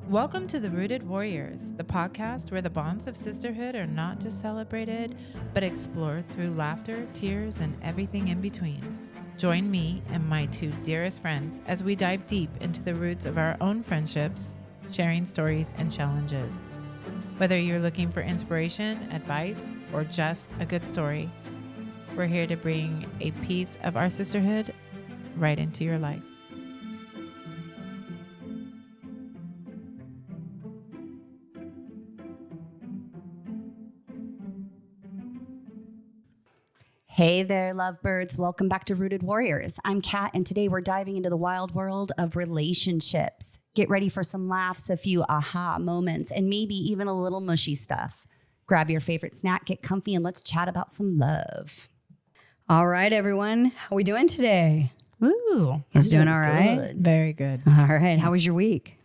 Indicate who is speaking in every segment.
Speaker 1: Welcome to the Rooted Warriors, the podcast where the bonds of sisterhood are not just celebrated, but explored through laughter, tears, and everything in between. Join me and my two dearest friends as we dive deep into the roots of our own friendships, sharing stories and challenges. Whether you're looking for inspiration, advice, or just a good story, we're here to bring a piece of our sisterhood right into your life.
Speaker 2: Hey there, lovebirds. Welcome back to Rooted Warriors. I'm Kat, and today we're diving into the wild world of relationships. Get ready for some laughs, a few aha moments, and maybe even a little mushy stuff. Grab your favorite snack, get comfy, and let's chat about some love.
Speaker 3: All right, everyone. How we doing today?
Speaker 2: Ooh,
Speaker 3: Is doing all right?
Speaker 2: good.
Speaker 1: Very good.
Speaker 3: All right. How was your week?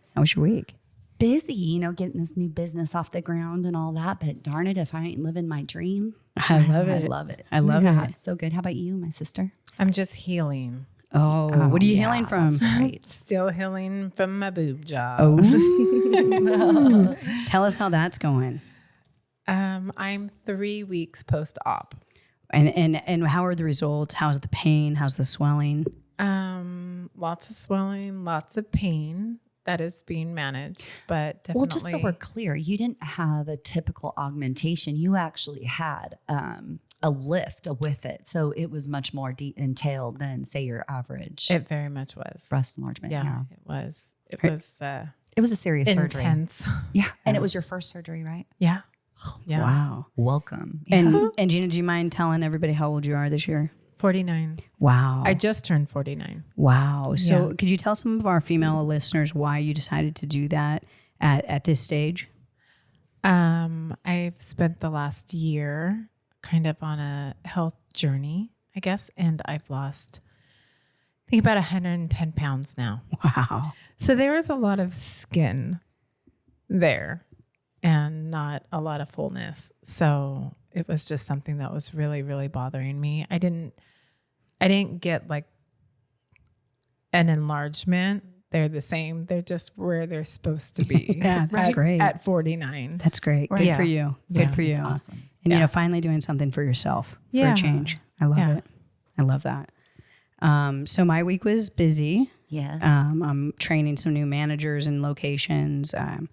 Speaker 2: Busy, getting this new business off the ground and all that. But darn it, if I ain't living my dream.
Speaker 3: I love it.
Speaker 2: I love it.
Speaker 3: I love
Speaker 2: Yeah,
Speaker 3: it.
Speaker 2: It's so good. How about you, my sister?
Speaker 1: I'm just healing.
Speaker 3: Oh, what are you
Speaker 2: yeah,
Speaker 3: healing from?
Speaker 2: That's right.
Speaker 1: Still healing from my boob job.
Speaker 3: Oh, tell us how that's going.
Speaker 1: I'm 3 weeks post-op.
Speaker 3: And how are the results? How's the pain? How's the swelling?
Speaker 1: Lots of swelling, lots of pain that is being managed, but definitely.
Speaker 2: Well, just so we're clear, you didn't have a typical augmentation. You actually had a lift with it. So it was much more entailed than, say, your average
Speaker 1: It very much was.
Speaker 2: breast enlargement.
Speaker 1: Yeah, it was. It was
Speaker 2: It was a serious surgery.
Speaker 1: intense.
Speaker 2: Yeah. And it was your first surgery, right?
Speaker 1: Yeah. Yeah.
Speaker 3: Wow.
Speaker 2: Welcome.
Speaker 3: And Gina, do you mind telling everybody how old you are this year?
Speaker 1: 49.
Speaker 3: Wow.
Speaker 1: I just turned 49.
Speaker 3: Wow. So
Speaker 1: Yeah.
Speaker 3: could you tell some of our female listeners why you decided to do that at this stage?
Speaker 1: I've spent the last year kind of on a health journey, I guess, and I've lost, I think, about 110 pounds now.
Speaker 3: Wow.
Speaker 1: So there is a lot of skin there and not a lot of fullness. So it was just something that was really, really bothering me. I didn't get like an enlargement. They're the same. They're just where they're supposed to be.
Speaker 3: Yeah, that's great.
Speaker 1: At 49.
Speaker 3: That's great. Good
Speaker 1: Yeah.
Speaker 3: for you.
Speaker 1: Yeah,
Speaker 3: Good for you.
Speaker 2: That's awesome.
Speaker 3: And, finally doing something for yourself for
Speaker 1: Yeah.
Speaker 3: a change. I love
Speaker 1: Yeah.
Speaker 3: it. I love that. So my week was busy.
Speaker 2: Yes.
Speaker 3: I'm training some new managers and locations. I'm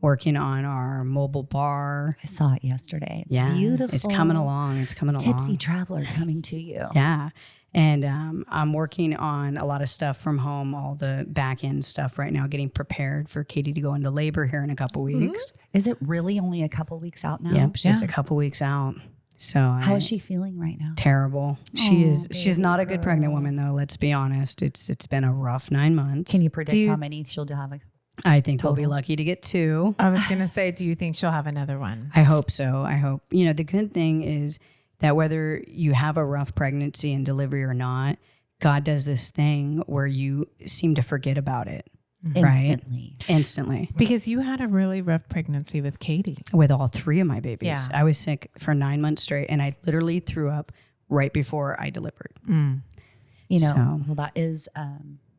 Speaker 3: working on our mobile bar.
Speaker 2: I saw it yesterday. It's beautiful.
Speaker 3: It's coming along.
Speaker 2: Tipsy traveler coming to you.
Speaker 3: Yeah. And I'm working on a lot of stuff from home, all the back end stuff right now, getting prepared for Katie to go into labor here in a couple weeks.
Speaker 2: Is it really only a couple weeks out now?
Speaker 3: Yep, it's just a couple weeks out. So
Speaker 2: How is she feeling right now?
Speaker 3: Terrible. She's not a good pregnant woman though. Let's be honest. It's been a rough 9 months.
Speaker 2: Can you predict how many she'll have?
Speaker 3: I think we'll be lucky to get 2.
Speaker 1: I was going to say, do you think she'll have another one?
Speaker 3: I hope so. I hope. The good thing is that whether you have a rough pregnancy and delivery or not, God does this thing where you seem to forget about it.
Speaker 2: Instantly.
Speaker 3: Right? Instantly.
Speaker 1: Because you had a really rough pregnancy with Katie.
Speaker 3: With all 3 of my babies.
Speaker 1: Yeah.
Speaker 3: I was sick for 9 months straight and I literally threw up right before I delivered.
Speaker 2: Well, that is,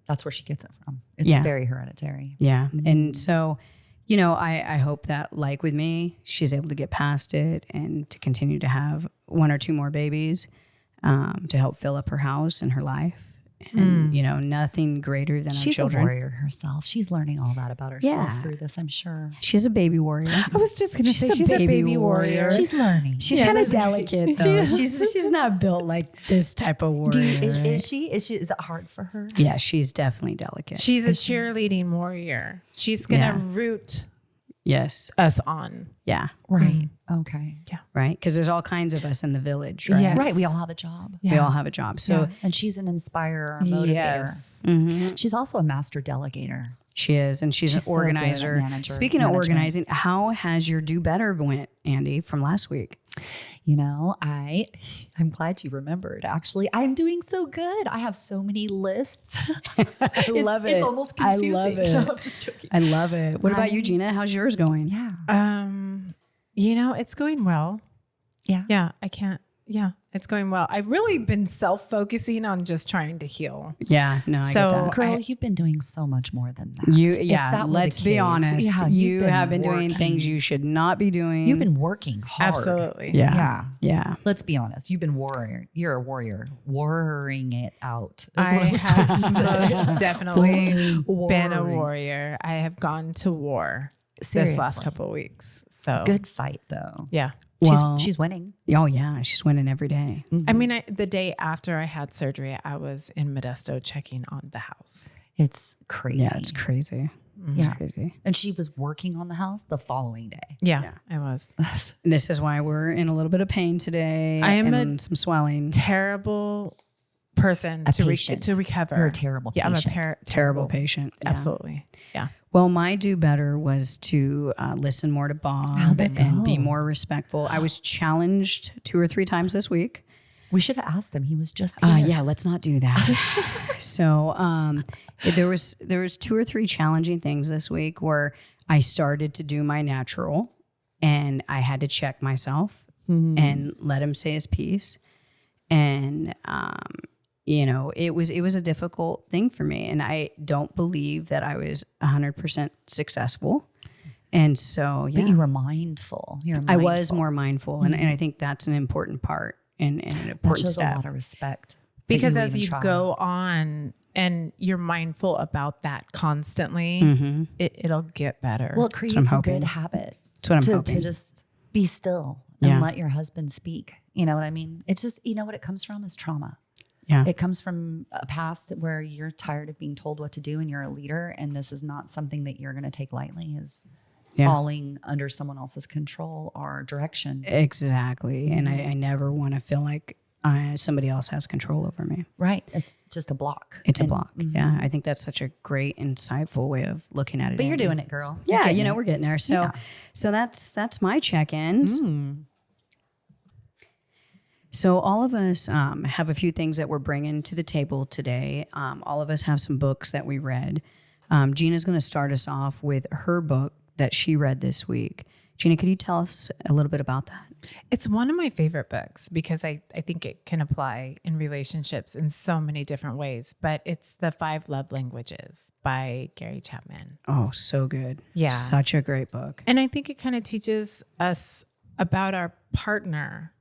Speaker 2: that's where she gets it from. It's very hereditary.
Speaker 3: Yeah. And so, I hope that, like with me, she's able to get past it and to continue to have 1 or 2 more babies to help fill up her house and her life. And, nothing greater than
Speaker 2: She's
Speaker 3: our children.
Speaker 2: a warrior herself. She's learning all that about herself through this, I'm sure.
Speaker 3: She's a baby warrior.
Speaker 1: I was just going to say, she's a baby warrior.
Speaker 2: She's learning.
Speaker 3: She's kind of delicate, though. She's not built like this type of warrior.
Speaker 2: Is she? Is it hard for her?
Speaker 3: Yeah, she's definitely delicate.
Speaker 1: She's a cheerleading warrior. She's going to root us on.
Speaker 3: Yeah.
Speaker 2: Right. Okay.
Speaker 1: Yeah.
Speaker 3: Right? Because there's all kinds of us in the village, right?
Speaker 1: Yes.
Speaker 2: Right. We all have a job.
Speaker 3: We all have a job. So
Speaker 2: And she's an inspirer, a motivator.
Speaker 1: Yes.
Speaker 2: She's also a master delegator.
Speaker 3: she is, and she's an
Speaker 2: so good at
Speaker 3: organizer. Speaking of
Speaker 2: management.
Speaker 3: organizing, how has your Do Better went, Andy, from last week?
Speaker 2: I'm glad you remembered. Actually, I'm doing so good. I have so many lists.
Speaker 3: I love it.
Speaker 2: It's almost confusing.
Speaker 3: I love it.
Speaker 2: No, I'm just joking.
Speaker 3: I love it. What about you, Gina? How's yours going?
Speaker 2: Yeah.
Speaker 1: It's going well.
Speaker 2: Yeah.
Speaker 1: Yeah. I can't Yeah, it's going well. I've really been self-focusing on just trying to heal.
Speaker 3: Yeah, no, I
Speaker 1: So-
Speaker 3: get that.
Speaker 2: Girl, you've been doing so much more than that.
Speaker 3: Let's be honest.
Speaker 2: Yeah,
Speaker 3: you have been doing things you should not be doing.
Speaker 2: You've been working hard.
Speaker 1: Absolutely.
Speaker 3: Yeah.
Speaker 2: Yeah. Let's be honest. You've been warrior. You're a warrior. Warring it out.
Speaker 1: I have most definitely been a
Speaker 2: Warring.
Speaker 1: warrior. I have gone to war
Speaker 2: Seriously.
Speaker 1: this last couple of weeks. So
Speaker 2: Good fight, though.
Speaker 1: yeah.
Speaker 2: She's winning.
Speaker 3: Oh yeah, she's winning every day.
Speaker 1: I mean, the day after I had surgery, I was in Modesto checking on the house.
Speaker 2: It's crazy.
Speaker 3: Yeah, it's crazy. It's
Speaker 2: Yeah.
Speaker 3: crazy.
Speaker 2: And she was working on the house the following day.
Speaker 1: Yeah, I was.
Speaker 3: This is why we're in a little bit of pain today.
Speaker 1: I am
Speaker 3: and some swelling.
Speaker 1: Terrible person
Speaker 2: A
Speaker 1: to
Speaker 2: patient.
Speaker 1: recover.
Speaker 2: You're a terrible
Speaker 1: Yeah,
Speaker 2: patient.
Speaker 1: I'm a
Speaker 3: Terrible patient. Yeah.
Speaker 1: Absolutely. Yeah.
Speaker 3: Well, my do better was to listen more to Bob
Speaker 2: How'd that
Speaker 3: and be
Speaker 2: go?
Speaker 3: more respectful. I was challenged 2 or 3 times this week.
Speaker 2: We should have asked him. He was just here.
Speaker 3: Yeah, let's not do that. So there was 2 or 3 challenging things this week where I started to do my natural, and I had to check myself and let him say his piece. And it was a difficult thing for me, and I don't believe that I was 100% successful. And so, yeah,
Speaker 2: But you were mindful.
Speaker 3: I was more mindful, and I think that's an important part and an
Speaker 2: That
Speaker 3: important
Speaker 2: shows a
Speaker 3: step.
Speaker 2: lot of respect. that
Speaker 1: Because
Speaker 2: you
Speaker 1: as
Speaker 2: even
Speaker 1: you
Speaker 2: tried.
Speaker 1: go on and you're mindful about that constantly,
Speaker 3: Mm-hmm.
Speaker 1: it'll get better.
Speaker 2: Well, it creates
Speaker 3: I'm
Speaker 2: a
Speaker 3: hoping.
Speaker 2: good habit
Speaker 3: That's what I'm
Speaker 2: to
Speaker 3: hoping.
Speaker 2: just be still and
Speaker 3: Yeah.
Speaker 2: let your husband speak. You know what I mean? It's just, what it comes from is trauma.
Speaker 3: Yeah.
Speaker 2: It comes from a past where you're tired of being told what to do and you're a leader. And this is not something that you're going to take lightly, is falling under someone else's control or direction.
Speaker 3: Exactly. And I never want to feel like somebody else has control over me.
Speaker 2: Right. It's just a block.
Speaker 3: It's a block. Yeah. I think that's such a great, insightful way of looking at it.
Speaker 2: But you're
Speaker 3: Andy.
Speaker 2: doing it, girl.
Speaker 3: Yeah.
Speaker 2: You're getting
Speaker 3: We're getting there. So,
Speaker 2: Yeah.
Speaker 3: so that's my check-ins. So all of us have a few things that we're bringing to the table today. All of us have some books that we read. Gina's going to start us off with her book that she read this week. Gina, could you tell us a little bit about that?
Speaker 1: It's one of my favorite books because I think it can apply in relationships in so many different ways. But it's The 5 Love Languages by Gary Chapman.
Speaker 3: Oh, so good.
Speaker 1: Yeah.
Speaker 3: Such a great book.
Speaker 1: And I think it kind of teaches us about our partner,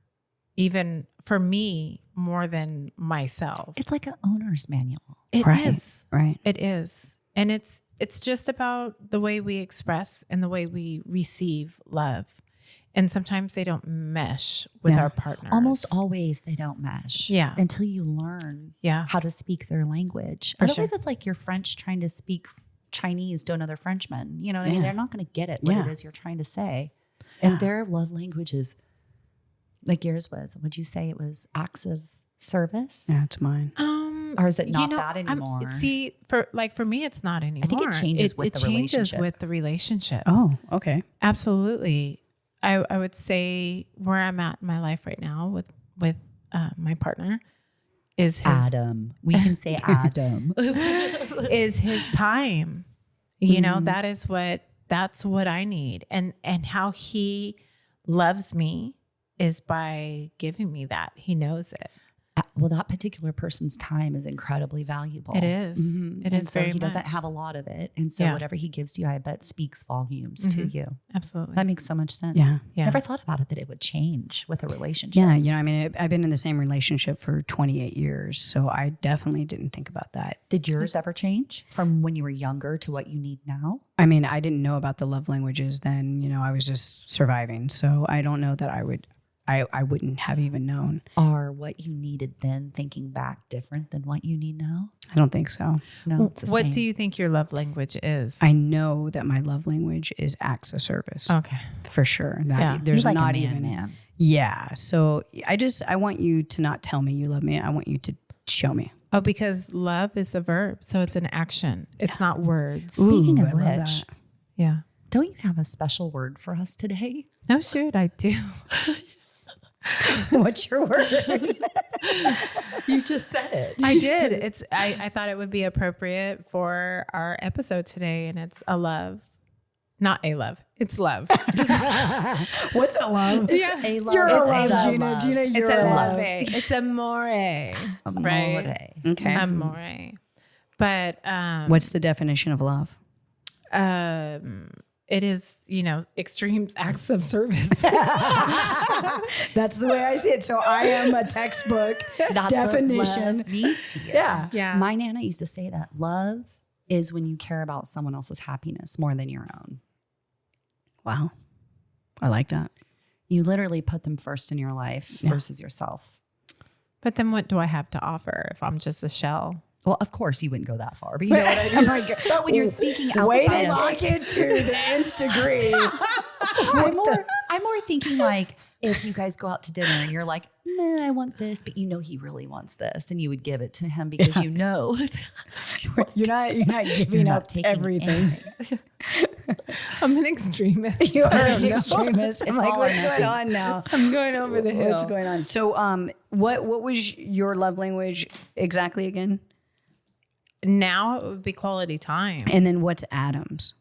Speaker 1: even for me, more than myself.
Speaker 2: It's like an owner's manual.
Speaker 1: It
Speaker 3: Right.
Speaker 1: is.
Speaker 3: Right.
Speaker 1: It is. And it's just about the way we express and the way we receive love. And sometimes they don't mesh with
Speaker 3: Yeah.
Speaker 1: our partners.
Speaker 2: Almost always they don't mesh.
Speaker 1: Yeah.
Speaker 2: Until you learn
Speaker 1: Yeah.
Speaker 2: how to speak their language.
Speaker 1: For
Speaker 2: Otherwise,
Speaker 1: sure.
Speaker 2: it's like you're French trying to speak Chinese to another Frenchman. You know what I mean?
Speaker 3: Yeah.
Speaker 2: They're not going to get it, what
Speaker 3: Yeah.
Speaker 2: it is you're trying to say.
Speaker 1: Yeah.
Speaker 2: If their love language is like yours was, would you say it was acts of service?
Speaker 3: Yeah, it's mine.
Speaker 2: Or is it not that
Speaker 1: I'm-
Speaker 2: anymore?
Speaker 1: See, for me, it's not anymore.
Speaker 2: think it changes with the
Speaker 1: changes
Speaker 2: relationship.
Speaker 1: with the relationship.
Speaker 3: Oh, okay.
Speaker 1: Absolutely. I would say where I'm at in my life right now with my partner is his
Speaker 2: Adam. We can say Adam.
Speaker 1: is his time. You know, that's what I need. And how he loves me is by giving me that. He knows it.
Speaker 2: Well, that particular person's time is incredibly valuable.
Speaker 1: It is.
Speaker 2: Mhm.
Speaker 1: It
Speaker 2: And
Speaker 1: is
Speaker 2: so
Speaker 1: very
Speaker 2: he doesn't
Speaker 1: much.
Speaker 2: have a lot of it. And so
Speaker 1: Yeah.
Speaker 2: whatever he gives you, I bet speaks volumes to you.
Speaker 1: Absolutely.
Speaker 2: That makes so much sense.
Speaker 3: Yeah.
Speaker 1: Yeah.
Speaker 2: Never thought about it that it would change with a relationship.
Speaker 3: Yeah, I mean, I've been in the same relationship for 28 years, so I definitely didn't think about that.
Speaker 2: Did yours ever change from when you were younger to what you need now?
Speaker 3: I mean, I didn't know about the love languages then, I was just surviving. So I don't know that I wouldn't have even known.
Speaker 2: Are what you needed then, thinking back, different than what you need now?
Speaker 3: I don't think so.
Speaker 2: No, it's the
Speaker 1: What
Speaker 2: same.
Speaker 1: do you think your love language is?
Speaker 3: I know that my love language is acts of service.
Speaker 1: Okay.
Speaker 3: For sure. That
Speaker 1: Yeah.
Speaker 2: You're
Speaker 3: there's
Speaker 2: like
Speaker 3: not
Speaker 2: a
Speaker 3: even
Speaker 2: man.
Speaker 3: Yeah. So I want you to not tell me you love me. I want you to show me.
Speaker 1: Oh, because love is a verb, so it's an action. It's not words.
Speaker 2: Speaking
Speaker 3: Ooh,
Speaker 2: of
Speaker 3: I love
Speaker 2: which,
Speaker 3: that.
Speaker 1: Yeah.
Speaker 2: don't you have a special word for us today?
Speaker 1: No, shoot, I do.
Speaker 3: What's your word?
Speaker 2: You just said it.
Speaker 1: I did. I thought it would be appropriate for our episode today, and it's a love Not a love. It's love.
Speaker 3: What's a love?
Speaker 1: Yeah.
Speaker 2: A love.
Speaker 3: You're a
Speaker 2: It's
Speaker 3: love,
Speaker 2: the
Speaker 3: Gina.
Speaker 2: love.
Speaker 3: Gina,
Speaker 1: It's
Speaker 3: you're
Speaker 1: a
Speaker 3: a
Speaker 1: love.
Speaker 3: love.
Speaker 1: It's amore. Right?
Speaker 3: Okay.
Speaker 1: Amore. But
Speaker 3: What's the definition of love?
Speaker 1: it is, extreme acts of service.
Speaker 3: That's the way I see it. So I am a textbook
Speaker 2: That's
Speaker 3: definition.
Speaker 2: what love means to you.
Speaker 3: Yeah.
Speaker 1: Yeah.
Speaker 2: My Nana used to say that love is when you care about someone else's happiness more than your own.
Speaker 3: Wow. I like that.
Speaker 2: You literally put them first in your life versus yourself.
Speaker 1: But then what do I have to offer if I'm just a shell?
Speaker 2: Well, of course you wouldn't go that far, but you know what I mean? But when you're thinking
Speaker 3: Way
Speaker 2: outside
Speaker 3: to
Speaker 2: of
Speaker 3: take it to the nth degree.
Speaker 2: I'm more thinking like if you guys go out to dinner and you're like, man, I want this, but you know he really wants this, and you would give it to him because you know
Speaker 3: You're not giving
Speaker 2: not
Speaker 3: up
Speaker 2: taking
Speaker 3: everything.
Speaker 2: anything.
Speaker 1: I'm an extremist.
Speaker 3: You are
Speaker 1: I
Speaker 3: an
Speaker 1: don't know.
Speaker 3: extremist. I'm
Speaker 2: It's
Speaker 3: like,
Speaker 2: all
Speaker 3: what's
Speaker 2: or
Speaker 3: going
Speaker 2: nothing.
Speaker 3: on now?
Speaker 1: I'm going over the hill.
Speaker 3: What's going on? So, what was your love language exactly again?
Speaker 1: Now it would be quality time.
Speaker 3: And then what's Adam's?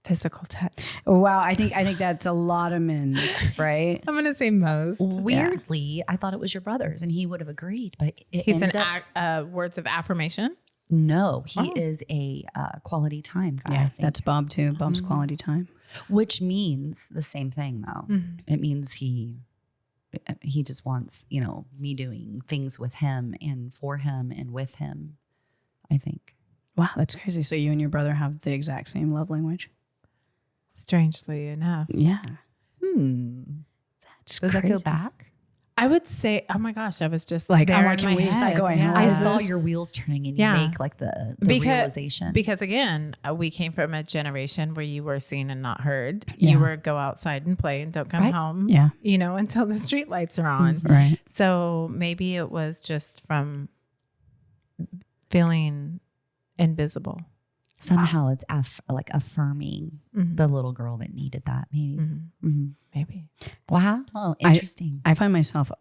Speaker 1: Physical touch.
Speaker 3: Wow, I think that's a lot of men's, right?
Speaker 1: I'm going to say most.
Speaker 2: Weirdly, I thought it was your brother's, and he would have agreed, but it
Speaker 1: He's
Speaker 2: ended
Speaker 1: an
Speaker 2: up.
Speaker 1: words of affirmation.
Speaker 2: No, he is a quality time guy. I
Speaker 3: Yeah,
Speaker 2: think.
Speaker 3: that's Bob too. Bob's quality time.
Speaker 2: Which means the same thing, though. It means he just wants, me doing things with him and for him and with him, I think.
Speaker 3: Wow, that's crazy. So you and your brother have the exact same love language?
Speaker 1: Strangely enough.
Speaker 3: Yeah.
Speaker 2: Does
Speaker 3: That's crazy.
Speaker 2: that go back?
Speaker 1: I would say, oh my gosh, I was just like,
Speaker 3: I'm
Speaker 1: there
Speaker 3: like,
Speaker 1: in
Speaker 3: can
Speaker 1: my
Speaker 3: we just
Speaker 1: head.
Speaker 3: go and
Speaker 1: Yeah.
Speaker 2: I
Speaker 3: analyze
Speaker 2: saw
Speaker 3: this?
Speaker 2: your wheels turning and you
Speaker 1: Yeah.
Speaker 2: make like the realization.
Speaker 1: Because again, we came from a generation where you were seen and not heard.
Speaker 3: Yeah.
Speaker 1: You were go outside and play and don't come
Speaker 2: Right.
Speaker 1: home.
Speaker 3: Yeah.
Speaker 1: Until the street lights are on.
Speaker 3: Right.
Speaker 1: So maybe it was just from feeling invisible.
Speaker 2: Somehow it's like affirming the little girl that needed that, maybe.
Speaker 1: Maybe.
Speaker 2: Wow. Oh, interesting.
Speaker 3: I find myself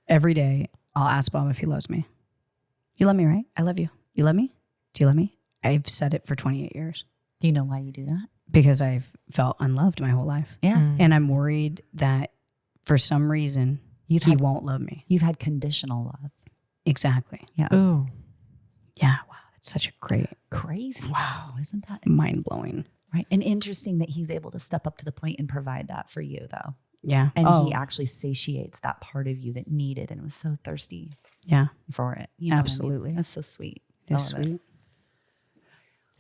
Speaker 3: every day, I'll ask Bob if he loves me. You love me, right? I love you. You love me? Do you love me? I've said it for 28 years
Speaker 2: Do you know why you do that?
Speaker 3: because I've felt unloved my whole life.
Speaker 2: Yeah.
Speaker 3: And I'm worried that for some reason he won't love me.
Speaker 2: You've had conditional love.
Speaker 3: Exactly.
Speaker 2: Yeah.
Speaker 1: Ooh.
Speaker 3: Yeah. Wow. That's such a great,
Speaker 2: Crazy. Wow. Isn't that
Speaker 3: mind blowing.
Speaker 2: right? And interesting that he's able to step up to the plate and provide that for you, though.
Speaker 3: Yeah.
Speaker 2: And he actually satiates that part of you that needed and was so thirsty
Speaker 3: Yeah.
Speaker 2: for it. You know what I mean?
Speaker 3: Absolutely.
Speaker 2: That's so sweet.
Speaker 3: It's
Speaker 2: I love it.
Speaker 3: sweet.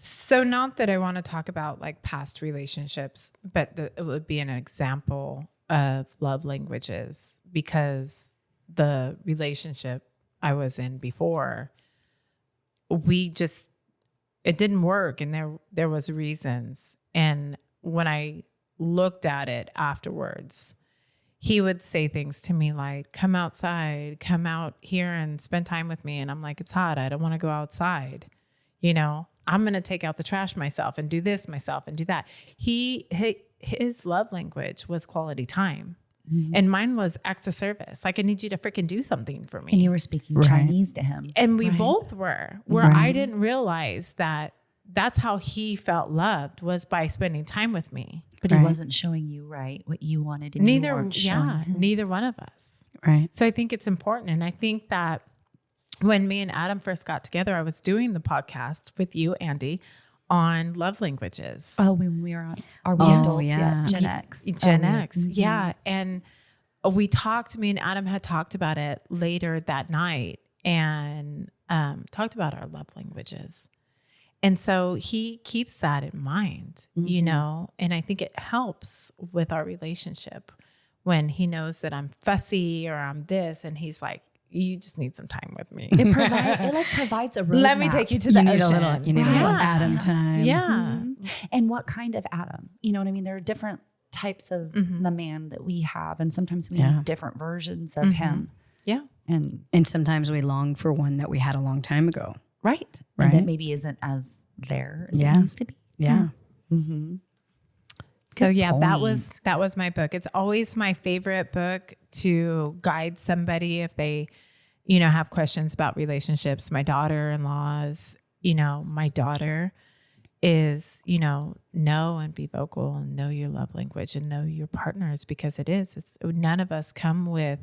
Speaker 1: So not that I want to talk about like past relationships, but it would be an example of love languages because the relationship I was in before, it didn't work, and there was reasons. And when I looked at it afterwards, he would say things to me like, come outside, come out here and spend time with me. And I'm like, it's hot. I don't want to go outside. I'm going to take out the trash myself and do this myself and do that. His love language was quality time. And mine was acts of service. Like, I need you to freaking do something for me.
Speaker 2: And you were speaking
Speaker 3: Right.
Speaker 2: Chinese to him.
Speaker 1: And we both were, where I didn't realize that that's how he felt loved, was by spending time with me.
Speaker 2: But he wasn't showing you what you wanted. And you weren't showing him.
Speaker 1: Neither one of us.
Speaker 3: Right.
Speaker 1: So I think it's important. And I think that when me and Adam first got together, I was doing the podcast with you, Andy, on love languages.
Speaker 2: Oh, when we were on, are we
Speaker 3: Oh,
Speaker 2: adults
Speaker 3: yeah.
Speaker 2: yet? Gen X.
Speaker 1: Gen X. Yeah. And me and Adam had talked about it later that night and talked about our love languages. And so he keeps that in mind, and I think it helps with our relationship when he knows that I'm fussy or I'm this, and he's like, you just need some time with me.
Speaker 2: It provides a roadmap.
Speaker 1: Let me take you to the ocean.
Speaker 3: You need a little Adam time.
Speaker 1: Yeah.
Speaker 2: And what kind of Adam? You know what I mean? There are different types of the man that we have, and sometimes we need different versions of him.
Speaker 1: Yeah.
Speaker 2: And
Speaker 3: sometimes we long for one that we had a long time ago.
Speaker 2: right. And that maybe isn't as there as it used to be.
Speaker 3: Yeah.
Speaker 1: So
Speaker 2: Good
Speaker 1: yeah,
Speaker 2: point.
Speaker 1: that was my book. It's always my favorite book to guide somebody if they, have questions about relationships. My daughter-in-laws, my daughter is, know and be vocal and know your love language and know your partners, because it's none of us come with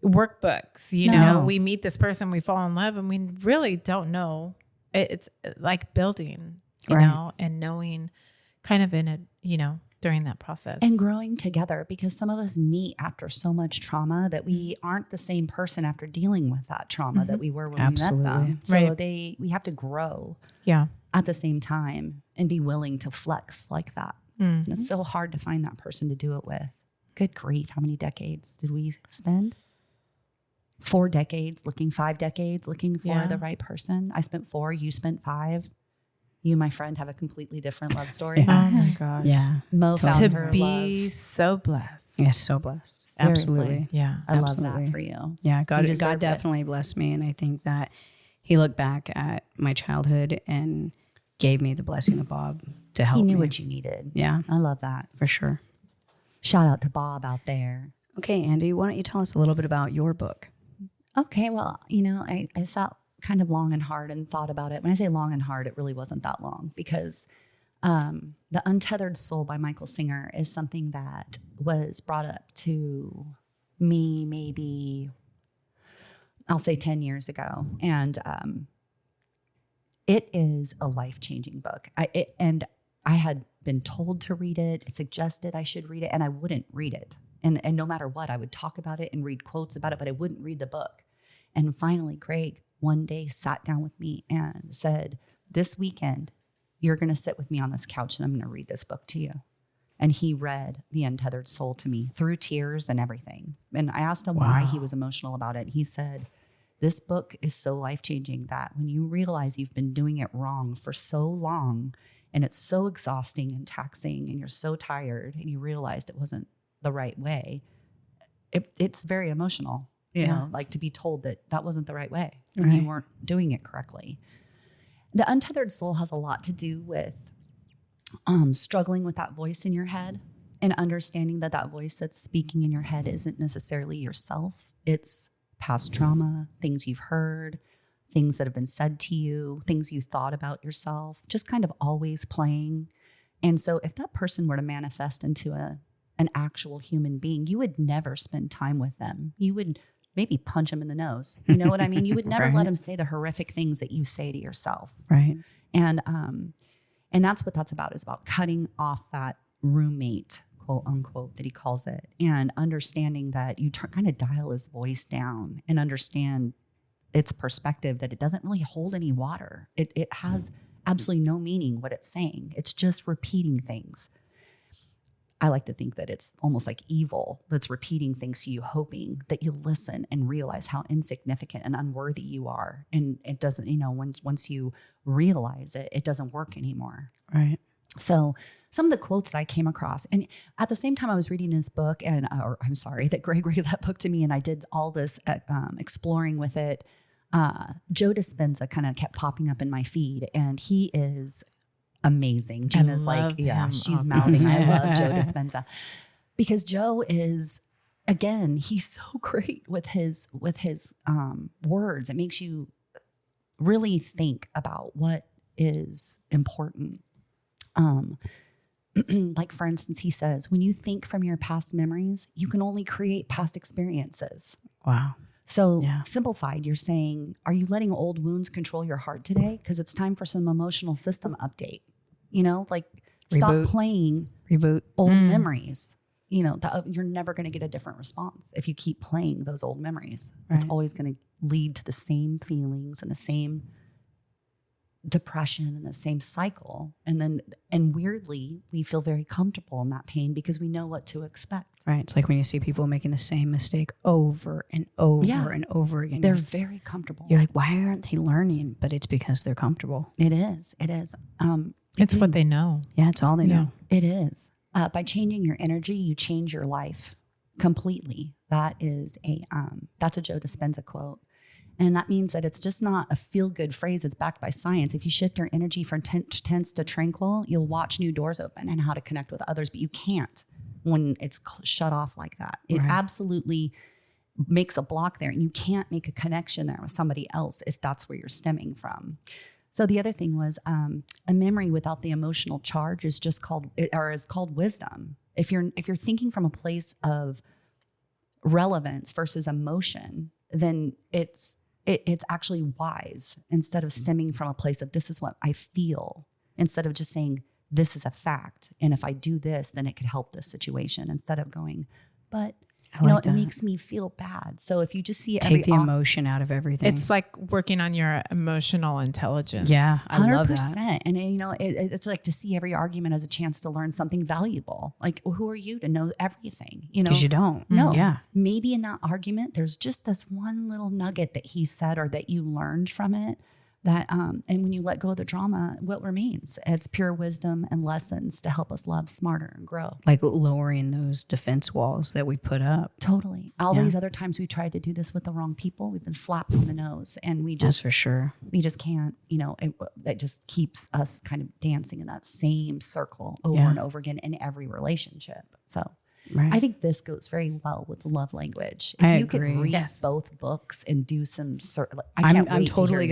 Speaker 1: workbooks.
Speaker 3: No.
Speaker 1: We meet this person, we fall in love, and we really don't know. It's like building, and knowing kind of in it, during that process.
Speaker 2: And growing together, because some of us meet after so much trauma that we aren't the same person after dealing with that trauma that we were when we met them. So we have to grow at the same time and be willing to flex like that. Mm-hmm. It's so hard to find that person to do it with. Good grief. How many decades did we spend? 4 decades looking, 5 decades looking for the right person. I spent 4, you spent 5. You, my friend, have a completely different love story.
Speaker 1: Oh my gosh.
Speaker 3: Yeah.
Speaker 2: Mo found her
Speaker 1: to be so blessed.
Speaker 3: Yes, so blessed.
Speaker 2: Seriously.
Speaker 3: Absolutely.
Speaker 1: Yeah.
Speaker 2: I love that for you.
Speaker 3: Yeah, God definitely blessed me. And I think that he looked back at my childhood and gave me the blessing of Bob to help me.
Speaker 2: He knew what you needed.
Speaker 3: Yeah.
Speaker 2: I love that.
Speaker 3: For sure.
Speaker 2: Shout out to Bob out there.
Speaker 3: Okay, Andy, why don't you tell us a little bit about your book?
Speaker 2: Okay, well, I sat kind of long and hard and thought about it. When I say long and hard, it really wasn't that long, because The Untethered Soul by Michael Singer is something that was brought up to me maybe, I'll say 10 years ago. And it is a life-changing book. I had been told to read it, suggested I should read it, and I wouldn't read it. And no matter what, I would talk about it and read quotes about it, but I wouldn't read the book. And finally, Greg one day sat down with me and said, this weekend, you're going to sit with me on this couch and I'm going to read this book to you. And he read The Untethered Soul to me through tears and everything. And I asked him why he was emotional about it. He said, this book is so life-changing that when you realize you've been doing it wrong for so long and it's so exhausting and taxing and you're so tired and you realized it wasn't the right way, it's very emotional, like to be told that wasn't the right way and you weren't doing it correctly. The Untethered Soul has a lot to do with struggling with that voice in your head and understanding that voice that's speaking in your head isn't necessarily yourself. It's past trauma, things you've heard, things that have been said to you, things you thought about yourself, just kind of always playing. And so if that person were to manifest into an actual human being, you would never spend time with them. You would maybe punch them in the nose. You know what I mean? You would never let them say the horrific things that you say to yourself.
Speaker 3: Right.
Speaker 2: And that's what that's about, is about cutting off that roommate, quote unquote, that he calls it, and understanding that you kind of dial his voice down and understand its perspective, that it doesn't really hold any water. It has absolutely no meaning what it's saying. It's just repeating things. I like to think that it's almost like evil that's repeating things to you, hoping that you listen and realize how insignificant and unworthy you are. And it doesn't, once you realize it, it doesn't work anymore.
Speaker 3: Right.
Speaker 2: So some of the quotes that I came across, and at the same time I was reading this book, that Greg read that book to me, and I did all this exploring with it. Joe Dispenza kind of kept popping up in my feed, and he is amazing. Jenna's like, she's mouthing, I love Joe Dispenza, because Joe is, again, he's so great with his words. It makes you really think about what is important. Like, for instance, he says, when you think from your past memories, you can only create past experiences.
Speaker 3: Wow.
Speaker 2: So simplified, you're saying, are you letting old wounds control your heart today? Because it's time for some emotional system update. Stop playing old memories. You're never going to get a different response if you keep playing those old memories. Right. It's always going to lead to the same feelings and the same depression and the same cycle. And weirdly, we feel very comfortable in that pain because we know what to expect.
Speaker 3: Right. It's like when you see people making the same mistake over and over and over again.
Speaker 2: They're very comfortable.
Speaker 3: You're like, why aren't they learning? But it's because they're comfortable.
Speaker 2: It is. It is.
Speaker 1: It's what they know.
Speaker 3: Yeah, it's all they know.
Speaker 2: It is. By changing your energy, you change your life completely. That's a Joe Dispenza quote. And that means that it's just not a feel-good phrase. It's backed by science. If you shift your energy from tense to tranquil, you'll watch new doors open and how to connect with others, but you can't when it's shut off like that. It absolutely makes a block there, and you can't make a connection there with somebody else if that's where you're stemming from. So the other thing was a memory without the emotional charge is called wisdom. If you're thinking from a place of relevance versus emotion, then it's actually wise instead of stemming from a place of this is what I feel, instead of just saying this is a fact. And if I do this, then it could help this situation, instead of going, but it makes me feel bad. So if you just see
Speaker 3: take the emotion out of everything.
Speaker 1: It's like working on your emotional intelligence.
Speaker 3: Yeah, I
Speaker 2: 100%.
Speaker 3: love that.
Speaker 2: And it's like to see every argument as a chance to learn something valuable. Like, who are you to know everything?
Speaker 3: Because you don't.
Speaker 2: No.
Speaker 3: Yeah.
Speaker 2: Maybe in that argument, there's just this one little nugget that he said or that you learned from it. That and when you let go of the drama, what remains? It's pure wisdom and lessons to help us love smarter and grow.
Speaker 3: Like lowering those defense walls that we put up.
Speaker 2: Totally. All these other times we tried to do this with the wrong people, we've been slapped on the nose, and we just,
Speaker 3: that's for sure.
Speaker 2: We just can't. It just keeps us kind of dancing in that same circle over and over again in every relationship. So.
Speaker 3: Right.
Speaker 2: I think this goes very well with love language.
Speaker 3: I
Speaker 2: If you
Speaker 3: agree.
Speaker 2: could read
Speaker 1: Yes.
Speaker 2: both books and do some
Speaker 3: I'm totally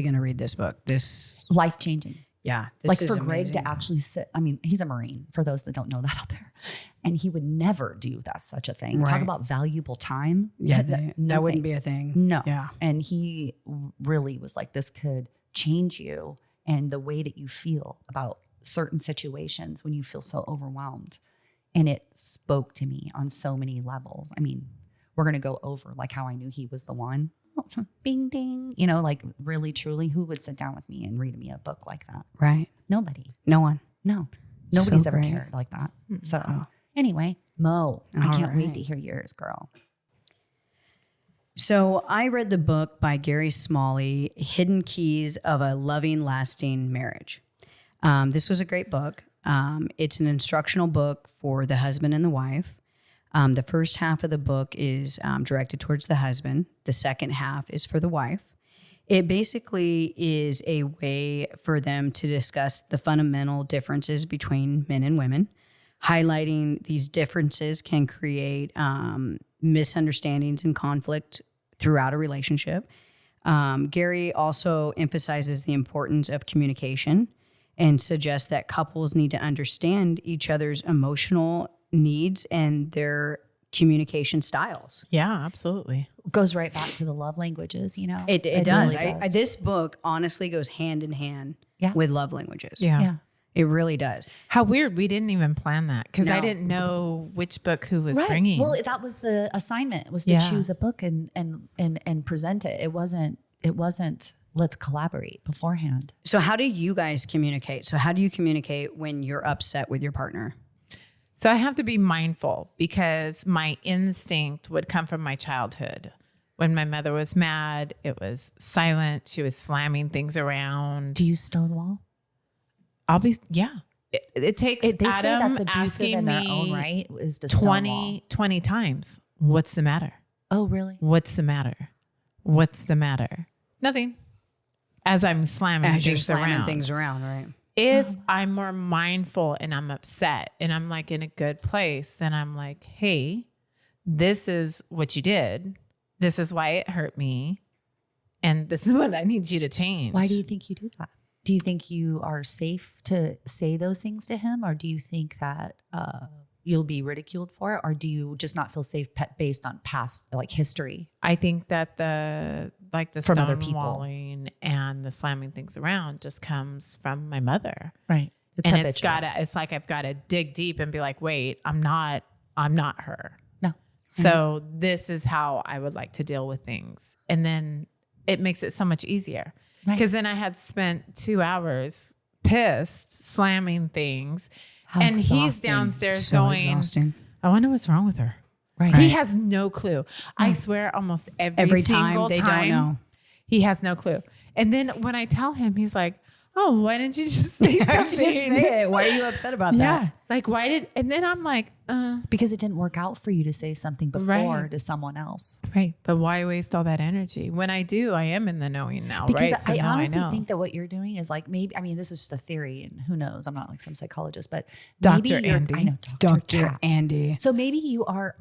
Speaker 3: gonna read this book. This
Speaker 2: life changing.
Speaker 3: Yeah. This
Speaker 2: Like
Speaker 3: is
Speaker 2: for Greg
Speaker 3: amazing.
Speaker 2: to actually sit. I mean, he's a Marine, for those that don't know that out there, and he would never do that such a thing. Talk
Speaker 3: Right.
Speaker 2: about valuable time.
Speaker 3: Yeah,
Speaker 2: No
Speaker 3: that wouldn't be a
Speaker 2: thanks.
Speaker 3: thing.
Speaker 2: No.
Speaker 3: Yeah.
Speaker 2: And he really was like, this could change you and the way that you feel about certain situations when you feel so overwhelmed. And it spoke to me on so many levels. I mean, we're going to go over like how I knew he was the one. Bing, ding. Like really, truly, who would sit down with me and read me a book like that?
Speaker 3: Right.
Speaker 2: Nobody.
Speaker 3: No one.
Speaker 2: No. Nobody's
Speaker 3: So
Speaker 2: ever
Speaker 3: great.
Speaker 2: cared like that. So
Speaker 3: Oh.
Speaker 2: anyway, Mo, I
Speaker 3: All
Speaker 2: can't wait
Speaker 3: right.
Speaker 2: to hear yours, girl.
Speaker 3: So I read the book by Gary Smalley, Hidden Keys of a Loving, Lasting Marriage. This was a great book. It's an instructional book for the husband and the wife. The first half of the book is directed towards the husband. The second half is for the wife. It basically is a way for them to discuss the fundamental differences between men and women. Highlighting these differences can create misunderstandings and conflict throughout a relationship. Gary also emphasizes the importance of communication and suggests that couples need to understand each other's emotional needs and their communication styles.
Speaker 1: Yeah, absolutely.
Speaker 2: Goes right back to the love languages,
Speaker 3: It
Speaker 2: It
Speaker 3: does.
Speaker 2: really does.
Speaker 3: This book honestly goes hand in hand
Speaker 2: Yeah.
Speaker 3: with love languages.
Speaker 1: Yeah.
Speaker 2: Yeah.
Speaker 3: It really does.
Speaker 1: How weird. We didn't even plan that because I
Speaker 3: No.
Speaker 1: didn't know which book who was
Speaker 2: Right.
Speaker 1: bringing.
Speaker 2: Well, that was the assignment, was to
Speaker 1: Yeah.
Speaker 2: choose a book and present it. It wasn't let's collaborate beforehand.
Speaker 3: So how do you guys communicate? So how do you communicate when you're upset with your partner?
Speaker 1: So I have to be mindful because my instinct would come from my childhood. When my mother was mad, it was silent. She was slamming things around.
Speaker 2: Do you stonewall?
Speaker 1: It takes
Speaker 2: They say
Speaker 1: Adam
Speaker 2: that's abusive
Speaker 1: asking
Speaker 2: in their
Speaker 1: me
Speaker 2: own right, is to stonewall.
Speaker 1: 20 times, what's the matter?
Speaker 2: Oh, really?
Speaker 1: What's the matter? What's the matter? Nothing. As I'm slamming
Speaker 3: As you're
Speaker 1: things
Speaker 3: slamming
Speaker 1: around.
Speaker 3: things around, right?
Speaker 1: If I'm more mindful and I'm upset and I'm like in a good place, then I'm like, hey, this is what you did. This is why it hurt me. And this is what I need you to change.
Speaker 2: Why do you think you do that? Do you think you are safe to say those things to him? Or do you think that you'll be ridiculed for it? Or do you just not feel safe based on past history?
Speaker 1: I think that the
Speaker 2: From other people.
Speaker 1: stonewalling and the slamming things around just comes from my mother.
Speaker 2: Right.
Speaker 1: And it's like I've got to dig deep and be like, wait, I'm not her.
Speaker 2: No.
Speaker 1: So this is how I would like to deal with things. And then it makes it so much easier.
Speaker 2: Right.
Speaker 1: Because then I had spent 2 hours pissed, slamming things.
Speaker 2: How
Speaker 1: and he's
Speaker 2: exhausting.
Speaker 1: downstairs
Speaker 3: So
Speaker 1: going,
Speaker 3: exhausting.
Speaker 1: I wonder what's wrong with her.
Speaker 2: Right.
Speaker 1: He has no clue. I swear almost every
Speaker 3: time
Speaker 1: single
Speaker 3: they
Speaker 1: time,
Speaker 3: don't know.
Speaker 1: he has no clue. And then when I tell him, he's like, oh, why didn't you just say
Speaker 3: Why
Speaker 1: something?
Speaker 3: did you just say it? Why are you upset about
Speaker 1: Yeah.
Speaker 3: that?
Speaker 1: Like, and then I'm like,
Speaker 2: Because it didn't work out for you to say something before
Speaker 1: Right.
Speaker 2: to someone else.
Speaker 1: right. But why waste all that energy? When I do, I am in the knowing now,
Speaker 2: Because
Speaker 1: right? So
Speaker 2: I
Speaker 1: now
Speaker 2: honestly
Speaker 1: know.
Speaker 2: think that what you're doing is this is just a theory and who knows? I'm not like some psychologist, but
Speaker 1: Dr.
Speaker 2: maybe
Speaker 1: Andy.
Speaker 2: I know,
Speaker 3: Dr.
Speaker 2: Cat.
Speaker 3: Andy.
Speaker 2: So maybe you are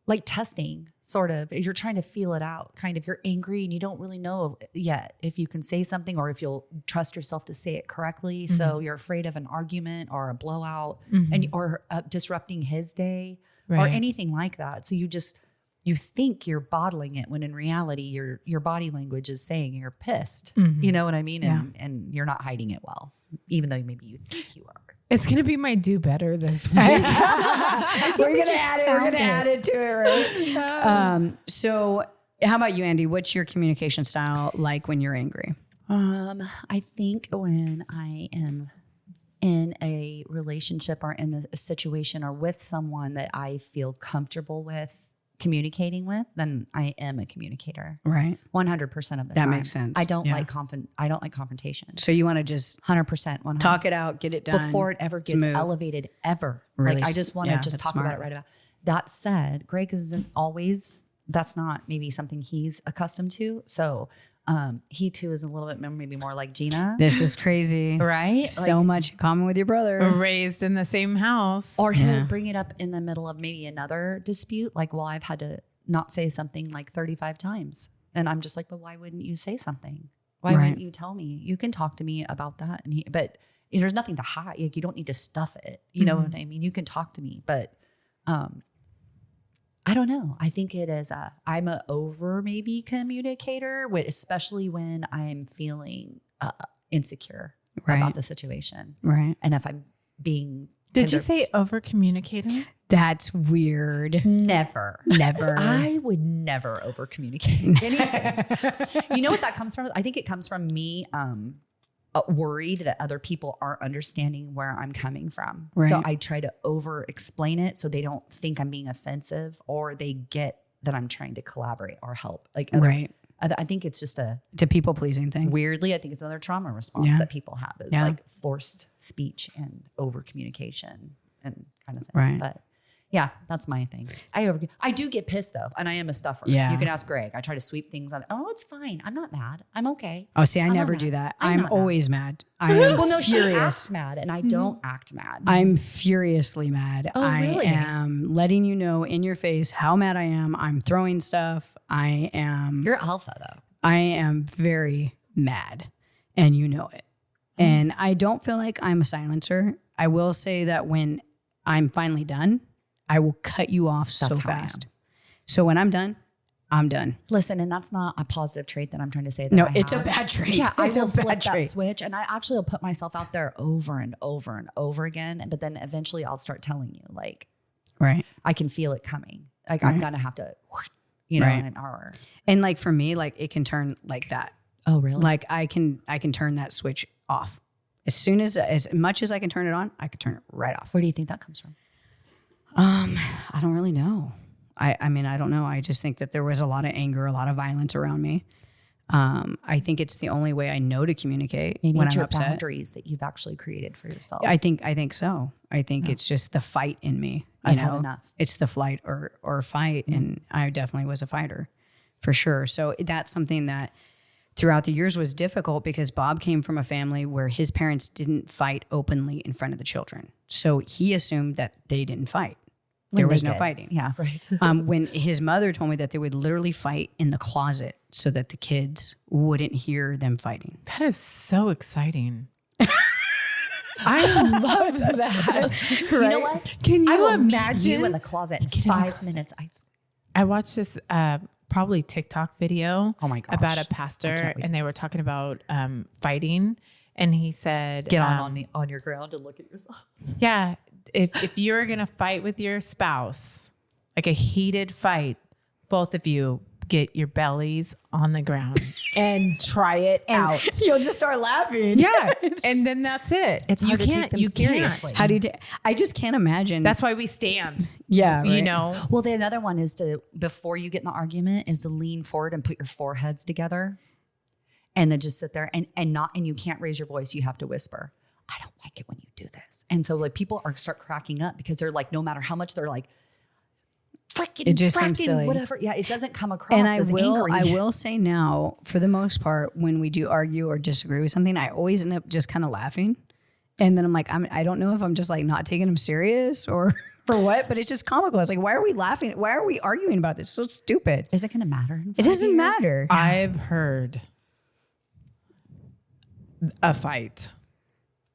Speaker 2: like testing, sort of. You're trying to feel it out. Kind of, you're angry and you don't really know yet if you can say something or if you'll trust yourself to say it correctly. So you're afraid of an argument or a blowout or disrupting his day or anything like that. So you think you're bottling it when in reality your body language is saying you're pissed. You know what I mean? And you're not hiding it well, even though maybe you think you are.
Speaker 1: It's going to be my do better this week.
Speaker 3: We're going to add it to it, right? So how about you, Andy? What's your communication style like when you're angry?
Speaker 2: I think when I am in a relationship or in a situation or with someone that I feel comfortable with communicating with, then I am a communicator.
Speaker 3: Right.
Speaker 2: 100% of the time.
Speaker 3: That makes sense.
Speaker 2: I don't like confrontation.
Speaker 3: So you want to just
Speaker 2: 100%.
Speaker 3: talk it out, get it done
Speaker 2: before it ever gets elevated ever.
Speaker 3: Really,
Speaker 2: like I just want to just talk
Speaker 3: smart.
Speaker 2: about it right about. That said, Greg isn't always, that's not maybe something he's accustomed to. So he too is a little bit maybe more like Gina.
Speaker 3: This is crazy.
Speaker 2: Right?
Speaker 3: So much in common with your brother.
Speaker 1: Raised in the same house.
Speaker 2: Or he'll bring it up in the middle of maybe another dispute. Like, well, I've had to not say something like 35 times. And I'm just like, but why wouldn't you say something? Why wouldn't you tell me? You can talk to me about that. But there's nothing to hide. Like, you don't need to stuff it. You know what I mean? You can talk to me, but I don't know. I think it is I'm a over maybe communicator, especially when I'm feeling insecure about the situation.
Speaker 3: Right.
Speaker 2: And if I'm being
Speaker 1: Did you say over communicating?
Speaker 3: That's weird.
Speaker 2: Never. I would never over communicate anything. You know what that comes from? I think it comes from me worried that other people aren't understanding where I'm coming from.
Speaker 3: Right.
Speaker 2: So I try to over explain it so they don't think I'm being offensive or they get that I'm trying to collaborate or help. Like, I think it's just
Speaker 3: it's a people pleasing thing.
Speaker 2: Weirdly, I think it's another trauma response that people have is like forced speech and over communication and kind of thing.
Speaker 3: Right.
Speaker 2: But yeah, that's my thing. I do get pissed though, and I am a stuffer.
Speaker 3: Yeah.
Speaker 2: You can ask Greg. I try to sweep things on. Oh, it's fine. I'm not mad. I'm okay.
Speaker 3: Oh, see, I
Speaker 2: I'm
Speaker 3: never
Speaker 2: not
Speaker 3: do
Speaker 2: mad.
Speaker 3: that. I'm always mad. I am
Speaker 2: Well, no, she
Speaker 3: furious.
Speaker 2: acts mad, and I don't act mad.
Speaker 3: I'm furiously mad.
Speaker 2: Oh, really?
Speaker 3: I am letting you know in your face how mad I am. I'm throwing stuff.
Speaker 2: You're alpha though.
Speaker 3: I am very mad, and you know it. And I don't feel like I'm a silencer. I will say that when I'm finally done, I will cut you off so fast. So when I'm done, I'm done.
Speaker 2: Listen, and that's not a positive trait that I'm trying to say. That
Speaker 3: No,
Speaker 2: I
Speaker 3: it's
Speaker 2: have.
Speaker 3: a bad trait.
Speaker 2: Yeah, I
Speaker 3: It's
Speaker 2: will
Speaker 3: a bad
Speaker 2: flip that
Speaker 3: trait.
Speaker 2: switch, and I actually will put myself out there over and over and over again. But then eventually, I'll start telling you, like,
Speaker 3: Right.
Speaker 2: I can feel it coming. Like I'm gonna have to, in an hour.
Speaker 3: And like for me, like it can turn like that.
Speaker 2: Oh, really?
Speaker 3: Like I can turn that switch off. As much as I can turn it on, I can turn it right off.
Speaker 2: Where do you think that comes from?
Speaker 3: I don't really know. I mean, I don't know. I just think that there was a lot of anger, a lot of violence around me. I think it's the only way I know to communicate
Speaker 2: Maybe
Speaker 3: when
Speaker 2: it's
Speaker 3: I'm
Speaker 2: your
Speaker 3: upset.
Speaker 2: boundaries that you've actually created for yourself.
Speaker 3: I think so. I think it's just the fight in me.
Speaker 2: I've had enough.
Speaker 3: It's the flight or fight. And I definitely was a fighter for sure. So that's something that throughout the years was difficult because Bob came from a family where his parents didn't fight openly in front of the children. So he assumed that they didn't fight. There was no fighting.
Speaker 2: Yeah, right.
Speaker 3: When his mother told me that they would literally fight in the closet so that the kids wouldn't hear them fighting.
Speaker 1: That is so exciting. I love that.
Speaker 2: You know what?
Speaker 1: Can you
Speaker 2: I will
Speaker 1: imagine?
Speaker 2: meet you in the closet in 5 minutes.
Speaker 1: I watched this probably TikTok video
Speaker 2: Oh my gosh.
Speaker 1: about a
Speaker 2: I
Speaker 1: pastor,
Speaker 2: can't wait
Speaker 1: and
Speaker 2: to
Speaker 1: they were talking about fighting, and he said,
Speaker 2: Get on your ground and look at yourself.
Speaker 1: yeah, if you're gonna fight with your spouse, like a heated fight, both of you get your bellies on the ground and try it out.
Speaker 3: You'll just start laughing.
Speaker 1: Yeah, and then that's it.
Speaker 2: It's hard to take them seriously.
Speaker 3: How do you I just can't imagine.
Speaker 1: That's why we stand.
Speaker 3: yeah, right.
Speaker 1: You know.
Speaker 2: Well, the another one is before you get in the argument is to lean forward and put your foreheads together and then just sit there and you can't raise your voice. You have to whisper. I don't like it when you do this. And so like people start cracking up because they're like, no matter how much they're like, freaking,
Speaker 3: It just seems silly.
Speaker 2: whatever. Yeah, it doesn't come across
Speaker 3: And I
Speaker 2: as
Speaker 3: will
Speaker 2: angry.
Speaker 3: say now, for the most part, when we do argue or disagree with something, I always end up just kind of laughing. And then I'm like, I don't know if I'm just like not taking him serious or what, but it's just comical. It's like, why are we laughing? Why are we arguing about this? So stupid.
Speaker 2: Is it going to matter?
Speaker 3: It doesn't matter.
Speaker 1: I've heard a fight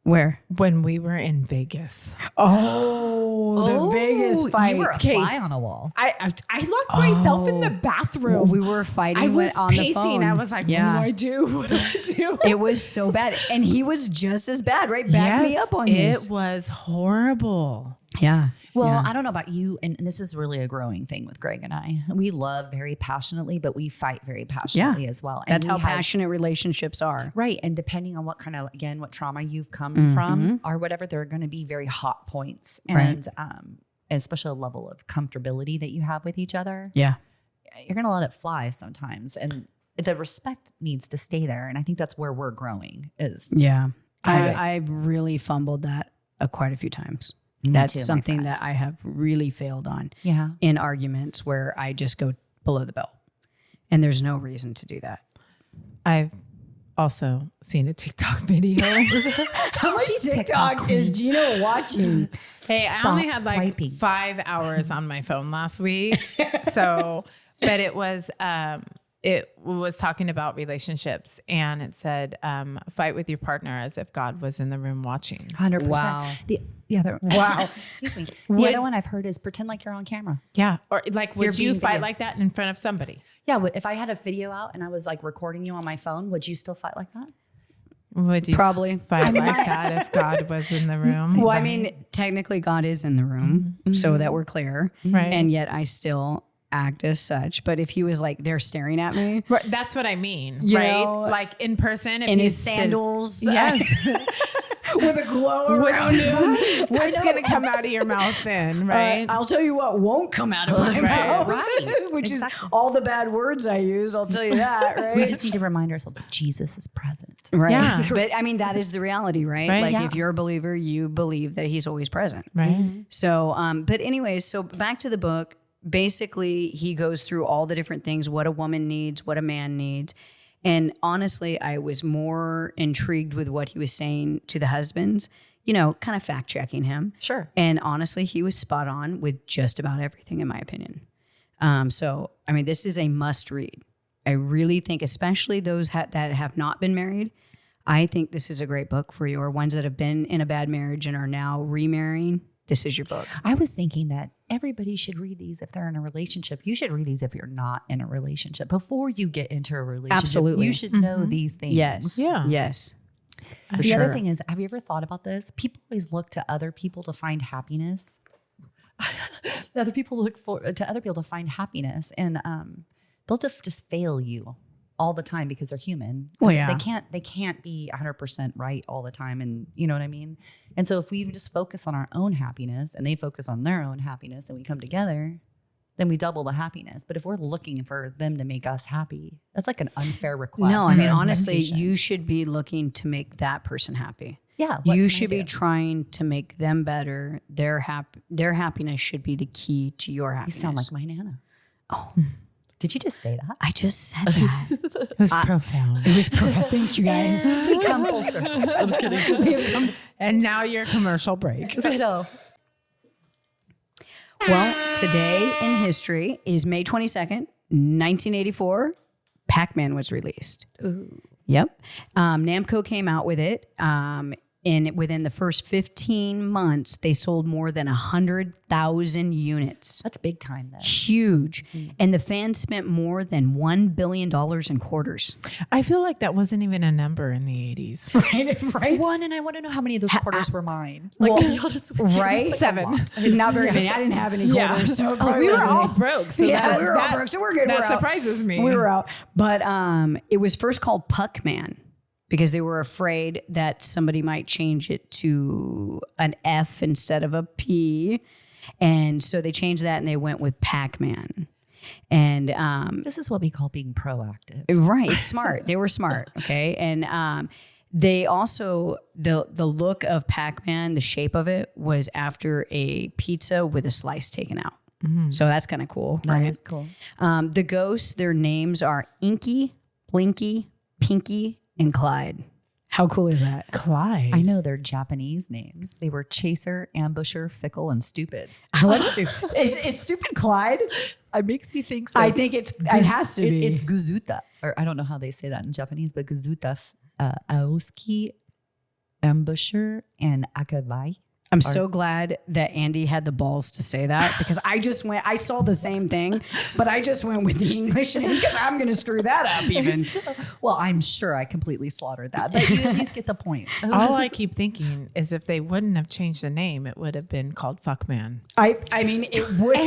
Speaker 3: Where?
Speaker 1: when we were in Vegas.
Speaker 3: Oh, the Vegas fight.
Speaker 2: You were a fly on a wall.
Speaker 1: I locked myself in the bathroom.
Speaker 3: We were fighting
Speaker 1: I was
Speaker 3: on the
Speaker 1: pacing.
Speaker 3: phone.
Speaker 1: I was like, what do I do? What do I do?
Speaker 3: It was so bad. And he was just as bad, right? Back me up on this.
Speaker 1: It was horrible.
Speaker 3: Yeah.
Speaker 2: Well,
Speaker 3: Yeah.
Speaker 2: I don't know about you, and this is really a growing thing with Greg and I. We love very passionately, but we fight very passionately as well. And
Speaker 3: That's how
Speaker 2: we have-
Speaker 3: passionate relationships are.
Speaker 2: Right. And depending on what kind of, again, what trauma you've come from or whatever, there are going to be very hot points. And especially a level of comfortability that you have with each other.
Speaker 3: Yeah.
Speaker 2: You're going to let it fly sometimes. And the respect needs to stay there. And I think that's where we're growing is.
Speaker 3: Yeah. I've really fumbled that quite a few times. That's
Speaker 2: too, my
Speaker 3: something
Speaker 2: friend.
Speaker 3: that I have really failed on
Speaker 2: Yeah.
Speaker 3: in arguments where I just go below the belt. And there's no reason to do that.
Speaker 1: I've also seen a TikTok video.
Speaker 3: How much
Speaker 2: She's
Speaker 3: TikTok is Gina watching?
Speaker 1: Hey, I only had like
Speaker 2: swiping.
Speaker 1: 5 hours on my phone last week. So, but it was talking about relationships, and it said, fight with your partner as if God was in the room watching.
Speaker 2: 100%.
Speaker 3: Wow.
Speaker 2: The other,
Speaker 1: Wow.
Speaker 2: excuse me. The other one I've heard is pretend like you're on camera.
Speaker 1: Yeah. Or like, would
Speaker 2: You're
Speaker 1: you
Speaker 2: being
Speaker 1: fight
Speaker 2: video.
Speaker 1: like that in front of somebody?
Speaker 2: Yeah. If I had a video out and I was like recording you on my phone, would you still fight like that?
Speaker 1: Would you
Speaker 3: Probably.
Speaker 1: fight like that if God was in the room?
Speaker 3: Well, I mean, technically God is in the room, so that we're clear.
Speaker 1: Right.
Speaker 3: And yet I still act as such. But if he was like there staring at me
Speaker 1: Right, that's what I mean,
Speaker 3: You
Speaker 1: right?
Speaker 3: know,
Speaker 1: Like in person, if
Speaker 3: in
Speaker 1: he's
Speaker 3: his sandals,
Speaker 1: Yes.
Speaker 3: with a glow around him.
Speaker 1: What's going to come out of your mouth then, right?
Speaker 3: I'll tell you what won't come out of my
Speaker 1: Right.
Speaker 3: mouth,
Speaker 2: Right.
Speaker 3: which
Speaker 2: Exactly.
Speaker 3: is all the bad words I use. I'll tell you that, right?
Speaker 2: We just need to remind ourselves that Jesus is present.
Speaker 3: Right.
Speaker 1: Yeah.
Speaker 3: But I mean, that is the reality, right?
Speaker 1: Right.
Speaker 3: Like
Speaker 2: Yeah.
Speaker 3: if you're a believer, you believe that he's always present.
Speaker 1: Right.
Speaker 3: So, but anyways, so back to the book. Basically, he goes through all the different things, what a woman needs, what a man needs. And honestly, I was more intrigued with what he was saying to the husbands, you know, kind of fact checking him.
Speaker 2: Sure.
Speaker 3: And honestly, he was spot on with just about everything, in my opinion. So, I mean, this is a must read. I really think, especially those that have not been married, I think this is a great book for you, or ones that have been in a bad marriage and are now remarrying. This is your book.
Speaker 2: I was thinking that everybody should read these if they're in a relationship. You should read these if you're not in a relationship. Before you get into a relationship,
Speaker 3: Absolutely.
Speaker 2: you should know these things.
Speaker 3: Yes.
Speaker 1: Yeah.
Speaker 3: Yes. For
Speaker 2: The
Speaker 3: sure.
Speaker 2: other thing is, have you ever thought about this? People always look to other people to find happiness. Other people look to other people to find happiness, and they'll just fail you all the time because they're human.
Speaker 3: Well, yeah.
Speaker 2: They can't be 100% right all the time, and you know what I mean. And so if we just focus on our own happiness, and they focus on their own happiness, and we come together, then we double the happiness. But if we're looking for them to make us happy, that's like an unfair request.
Speaker 3: No, I mean,
Speaker 2: or
Speaker 3: honestly,
Speaker 2: expectation.
Speaker 3: you should be looking to make that person happy.
Speaker 2: yeah, what
Speaker 3: You
Speaker 2: can I
Speaker 3: should be
Speaker 2: do?
Speaker 3: trying to make them better. Their happiness should be the key to your
Speaker 2: You
Speaker 3: happiness.
Speaker 2: sound like my Nana.
Speaker 3: Oh.
Speaker 2: Did you just say that?
Speaker 3: I just said that.
Speaker 1: It was profound.
Speaker 3: It was perfect. Thank you, guys.
Speaker 2: We come full circle. I'm just kidding.
Speaker 1: And now your commercial break.
Speaker 2: I know.
Speaker 3: Well, today in history is May 22nd, 1984. Pac-Man was released.
Speaker 2: Ooh.
Speaker 3: Yep. Namco came out with it. And within the first 15 months, they sold more than 100,000 units.
Speaker 2: That's big time then.
Speaker 3: Huge. And the fans spent more than $1 billion in quarters.
Speaker 1: I feel like that wasn't even a number in the 80s.
Speaker 3: Right?
Speaker 2: One, and I want to know how many of those quarters were mine.
Speaker 3: Well,
Speaker 2: Like, y'all just
Speaker 3: right?
Speaker 2: it's like a
Speaker 1: 7.
Speaker 2: lot.
Speaker 3: Not very many. I didn't have any
Speaker 1: Yeah.
Speaker 3: quarters. So
Speaker 1: We were all broke. So
Speaker 3: yeah,
Speaker 1: that,
Speaker 3: we were all
Speaker 1: that-
Speaker 3: broke. So we're good.
Speaker 1: That
Speaker 3: We're out.
Speaker 1: surprises me.
Speaker 3: We were out. But it was first called Puck-Man because they were afraid that somebody might change it to an F instead of a P. And so they changed that and they went with Pac-Man. And
Speaker 2: This is what we call being proactive.
Speaker 3: right, smart. They were smart. Okay. And they also, the look of Pac-Man, the shape of it was after a pizza with a slice taken out. So that's kind of cool.
Speaker 2: That
Speaker 3: right?
Speaker 2: is cool.
Speaker 3: The ghosts, their names are Inky, Blinky, Pinky, and Clyde. How How cool is that?
Speaker 1: Clyde.
Speaker 4: I know their Japanese names. They were Chaser, Ambusher, Fickle, and Stupid.
Speaker 3: I love Stupid. Is Stupid Clyde?
Speaker 4: It makes me think so.
Speaker 3: I think it has to be.
Speaker 4: It's Guzuta, or I don't know how they say that in Japanese, but Guzuta, Aoski, Ambusher, and Akabai.
Speaker 3: I'm so glad that Andy had the balls to say that, because I saw the same thing, but I just went with the English name because I'm going to screw that up even.
Speaker 4: Well, I'm sure I completely slaughtered that, but you at least get the point.
Speaker 1: All I keep thinking is if they wouldn't have changed the name, it would have been called Fuckman.
Speaker 3: I mean, it would.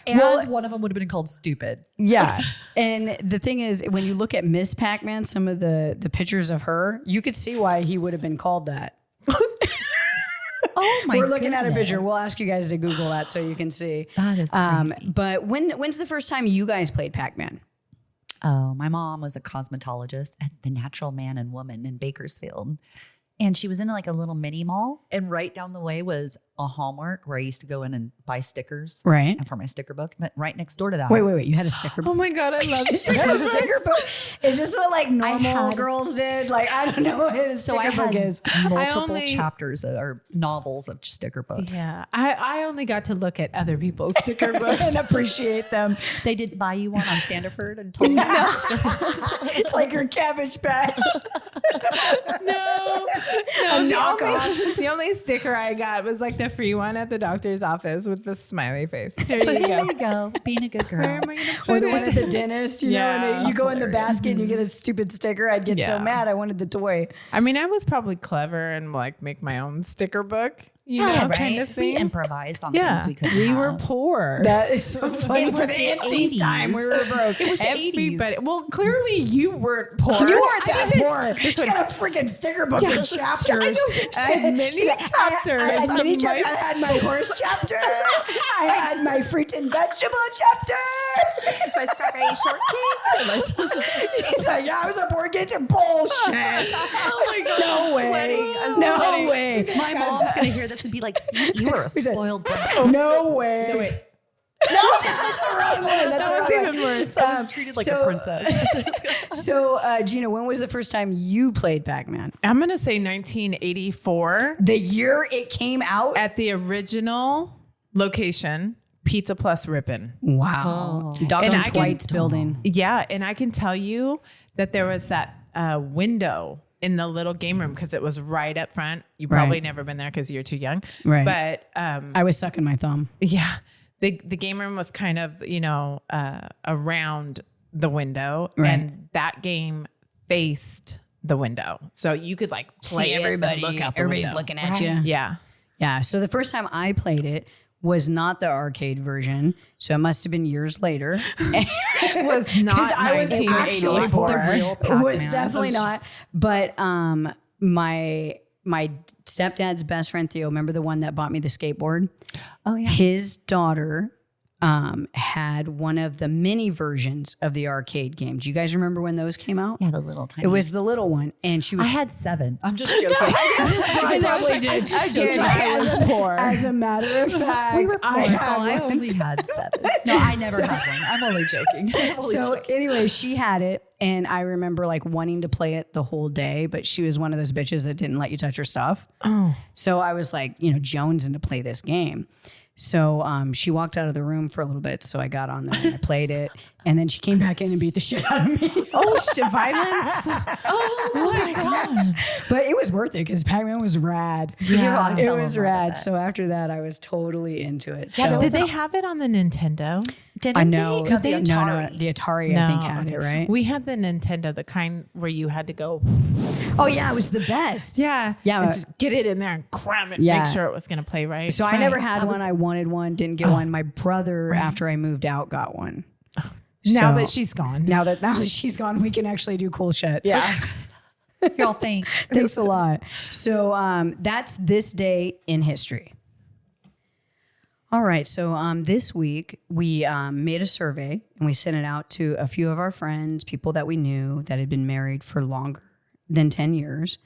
Speaker 4: And one of them would have been called Stupid.
Speaker 3: Yeah. And the thing is, when you look at Miss Pac-Man, some of the pictures of her, you could see why he would have been called that.
Speaker 4: Oh my!
Speaker 3: We're looking at a picture. We'll ask you guys to Google that so you can see.
Speaker 4: That is crazy.
Speaker 3: But when's the first time you guys played Pac-Man?
Speaker 4: Oh, my mom was a cosmetologist at the Natural Man and Woman in Bakersfield. And she was in like a little mini mall. And right down the way was a Hallmark where I used to go in and buy stickers.
Speaker 3: Right.
Speaker 4: And for my sticker book. But right next door to that.
Speaker 3: Wait. You had a sticker book?
Speaker 1: Oh my God, I love
Speaker 3: You had a sticker book? Is this what like normal girls did? Like, I don't know what a
Speaker 4: So I
Speaker 3: sticker book
Speaker 4: had
Speaker 3: is.
Speaker 4: multiple chapters or novels of sticker books.
Speaker 1: Yeah, I only got to look at other people's sticker books.
Speaker 3: And appreciate them.
Speaker 4: They didn't buy you one on Standerford and told you
Speaker 3: It's like your Cabbage Patch.
Speaker 1: No, the only sticker I got was like the free one at the doctor's office with the smiley face. There
Speaker 4: So
Speaker 1: you
Speaker 4: there
Speaker 1: go.
Speaker 4: you go. Being a good girl.
Speaker 1: Where am I going to
Speaker 3: Or
Speaker 1: put
Speaker 3: the one at
Speaker 1: it?
Speaker 3: the dentist, you know, and you go in the basket and you get a stupid sticker. I'd get so
Speaker 1: Yeah.
Speaker 3: mad. I wanted the toy.
Speaker 1: I mean, I was probably clever and like make my own sticker book, you
Speaker 4: Yeah,
Speaker 1: know,
Speaker 4: right.
Speaker 1: kind of
Speaker 4: We
Speaker 1: thing.
Speaker 4: improvised on
Speaker 1: Yeah,
Speaker 4: things we couldn't
Speaker 1: we
Speaker 4: have.
Speaker 1: were poor.
Speaker 3: That is so funny.
Speaker 4: It
Speaker 3: For
Speaker 4: was
Speaker 3: the
Speaker 4: the
Speaker 3: 18th time, we were broke.
Speaker 4: It was the 80s.
Speaker 1: Everybody. Well, clearly you weren't poor.
Speaker 3: You weren't that
Speaker 1: I
Speaker 3: poor. She's got a freaking sticker book with chapters.
Speaker 1: I had many chapters.
Speaker 3: I had many
Speaker 1: of
Speaker 3: chapters.
Speaker 1: my-
Speaker 3: I had my horse chapter. I had my fruit and vegetable chapter.
Speaker 4: My strawberry shortcake.
Speaker 3: He's like, yeah, I was a poor kid to bullshit.
Speaker 1: Oh my gosh.
Speaker 3: No way. No way.
Speaker 4: My mom's going to hear this and be like, see, you were a spoiled brat.
Speaker 3: No way.
Speaker 1: No, wait.
Speaker 3: No, that's the wrong one. That's the
Speaker 1: That one's
Speaker 3: wrong
Speaker 1: even
Speaker 3: one.
Speaker 1: worse.
Speaker 4: I was treated like a princess.
Speaker 3: So, Gina, when was the first time you played Pac-Man?
Speaker 1: I'm going to say 1984
Speaker 3: The year it came out?
Speaker 1: at the original location, Pizza Plus Ripon.
Speaker 3: Wow. Dr.
Speaker 1: And I can-
Speaker 3: Dwight's building.
Speaker 1: Yeah. And I can tell you that there was that window in the little game room because it was right up front. You probably
Speaker 3: Right.
Speaker 1: never been there because you're too young.
Speaker 3: Right.
Speaker 1: But
Speaker 3: I was sucking my thumb.
Speaker 1: yeah, the game room was kind of, you know, around the window.
Speaker 3: Right.
Speaker 1: And that game faced the window. So you could like play
Speaker 3: See
Speaker 1: it and
Speaker 3: everybody.
Speaker 1: look out the
Speaker 3: Everybody's
Speaker 1: window.
Speaker 3: looking at you.
Speaker 1: Yeah.
Speaker 3: Yeah. So the first time I played it was not the arcade version. So it must have been years later.
Speaker 1: It was not
Speaker 3: 'Cause I was
Speaker 1: 1984.
Speaker 4: the real
Speaker 3: It
Speaker 4: Pac-Man.
Speaker 3: was definitely not. But my stepdad's best friend Theo, remember the one that bought me the skateboard?
Speaker 4: Oh, yeah.
Speaker 3: His daughter had one of the mini versions of the arcade game. Do you guys remember when those came out?
Speaker 4: Yeah, the little tiny.
Speaker 3: It was the little one, and she was.
Speaker 4: I had 7. I'm just joking.
Speaker 3: I probably did.
Speaker 1: Again, I was poor.
Speaker 3: As a matter of fact,
Speaker 4: We were poor, so I
Speaker 3: had one.
Speaker 4: only had 7. No, I never had one. I'm only joking.
Speaker 3: So anyway, she had it, and I remember like wanting to play it the whole day, but she was one of those bitches that didn't let you touch her stuff.
Speaker 1: Oh.
Speaker 3: So I was like, you know, jonesing to play this game. So she walked out of the room for a little bit, so I got on there and I played it, and then she came back in and beat the shit out of me.
Speaker 1: Oh, shit, violence. Oh my gosh.
Speaker 3: But it was worth it because Pac-Man was rad.
Speaker 4: Yeah,
Speaker 3: It was rad. So after that, I was totally into it.
Speaker 4: Yeah,
Speaker 3: so,
Speaker 1: Did they have it on the Nintendo?
Speaker 3: I know.
Speaker 4: The
Speaker 3: No,
Speaker 4: Atari.
Speaker 3: the Atari, I think, had it, right?
Speaker 1: We had the Nintendo, the kind where you had to go.
Speaker 3: Oh, yeah, it was the best.
Speaker 1: Yeah.
Speaker 3: Yeah.
Speaker 1: And just get it in there and cram it.
Speaker 3: Yeah.
Speaker 1: Make sure it was going to play right.
Speaker 3: So I never had one. I wanted one, didn't get one. My brother, after I moved out, got one.
Speaker 1: Now
Speaker 3: So-
Speaker 1: that she's gone.
Speaker 3: Now that she's gone, we can actually do cool shit.
Speaker 1: Yeah.
Speaker 4: Y'all thanks.
Speaker 3: Thanks a lot. So that's this day in history. All right. So this week we made a survey and we sent it out to a few of our friends, people that we knew that had been married for longer than 10 years.